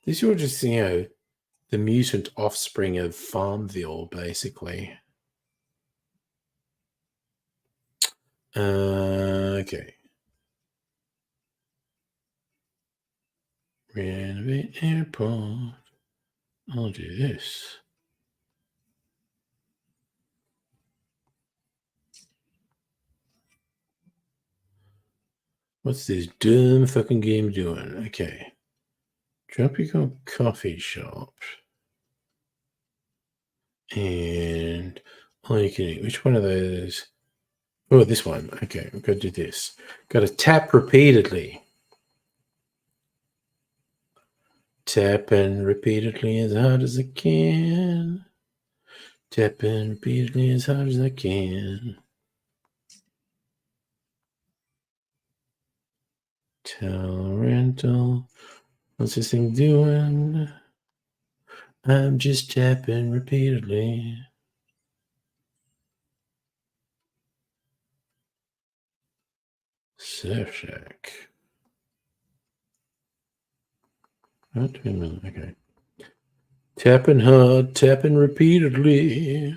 These are just, the mutant offspring of Farmville, basically. Okay. Renovate airport. I'll do this. What's this dumb fucking game doing? Okay. Tropical coffee shop. And all you can eat. Which one of those? Oh, this one. Okay, we've got to do this. Got to tap repeatedly. Tapping repeatedly as hard as I can. Tapping repeatedly as hard as I can. Tell rental. What's this thing doing? I'm just tapping repeatedly. Surf Shack. Not 2 minutes. Okay. Tapping hard, tapping repeatedly.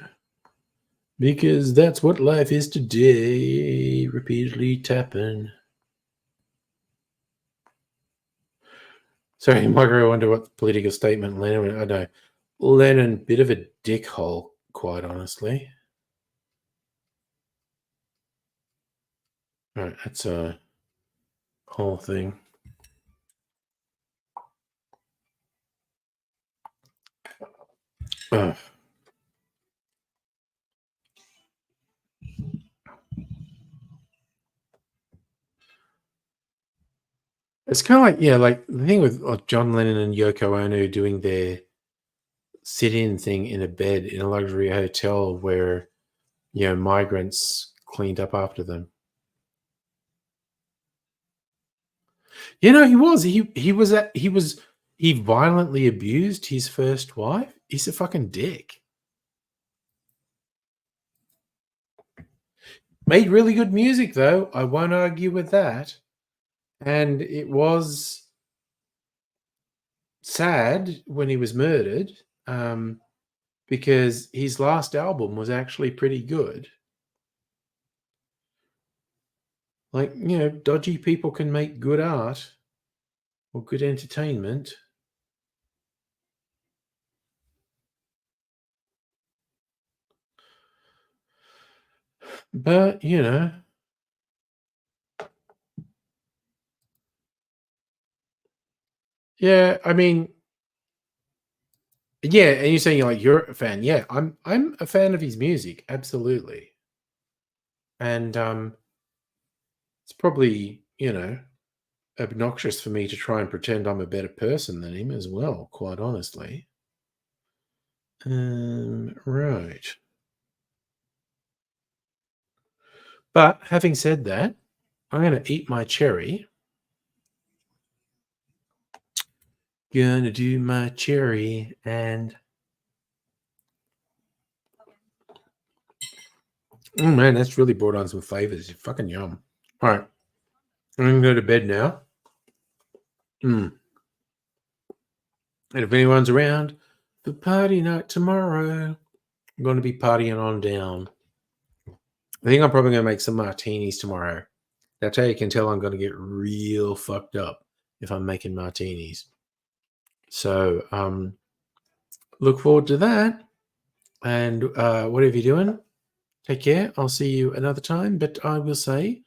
Because that's what life is today. Repeatedly tapping. Sorry, Margaret, I wonder what the political statement Lennon. I know. Lennon, bit of a dickhole, quite honestly. All right, that's a whole thing. Ugh. It's kind of like the thing with John Lennon and Yoko Ono doing their sit-in thing in a bed in a luxury hotel where migrants cleaned up after them. You know, he was. He violently abused his first wife. He's a fucking dick. Made really good music though. I won't argue with that. And it was sad when he was murdered, because his last album was actually pretty good. Like, you know, dodgy people can make good art or good entertainment. But, you know, yeah, I mean, yeah, and you're saying like you're a fan. Yeah, I'm a fan of his music, absolutely. And it's probably, you know, obnoxious for me to try and pretend I'm a better person than him as well, quite honestly. Right. But having said that, I'm gonna eat my cherry. Gonna do my cherry and oh man, that's really brought on some flavors. Fucking yum. All right, I'm gonna go to bed now. Mm. And if anyone's around for party night tomorrow, I'm going to be partying on down. I think I'm probably going to make some martinis tomorrow. That's how you can tell I'm going to get real fucked up if I'm making martinis. So look forward to that. And whatever you're doing, take care. I'll see you another time. But I will say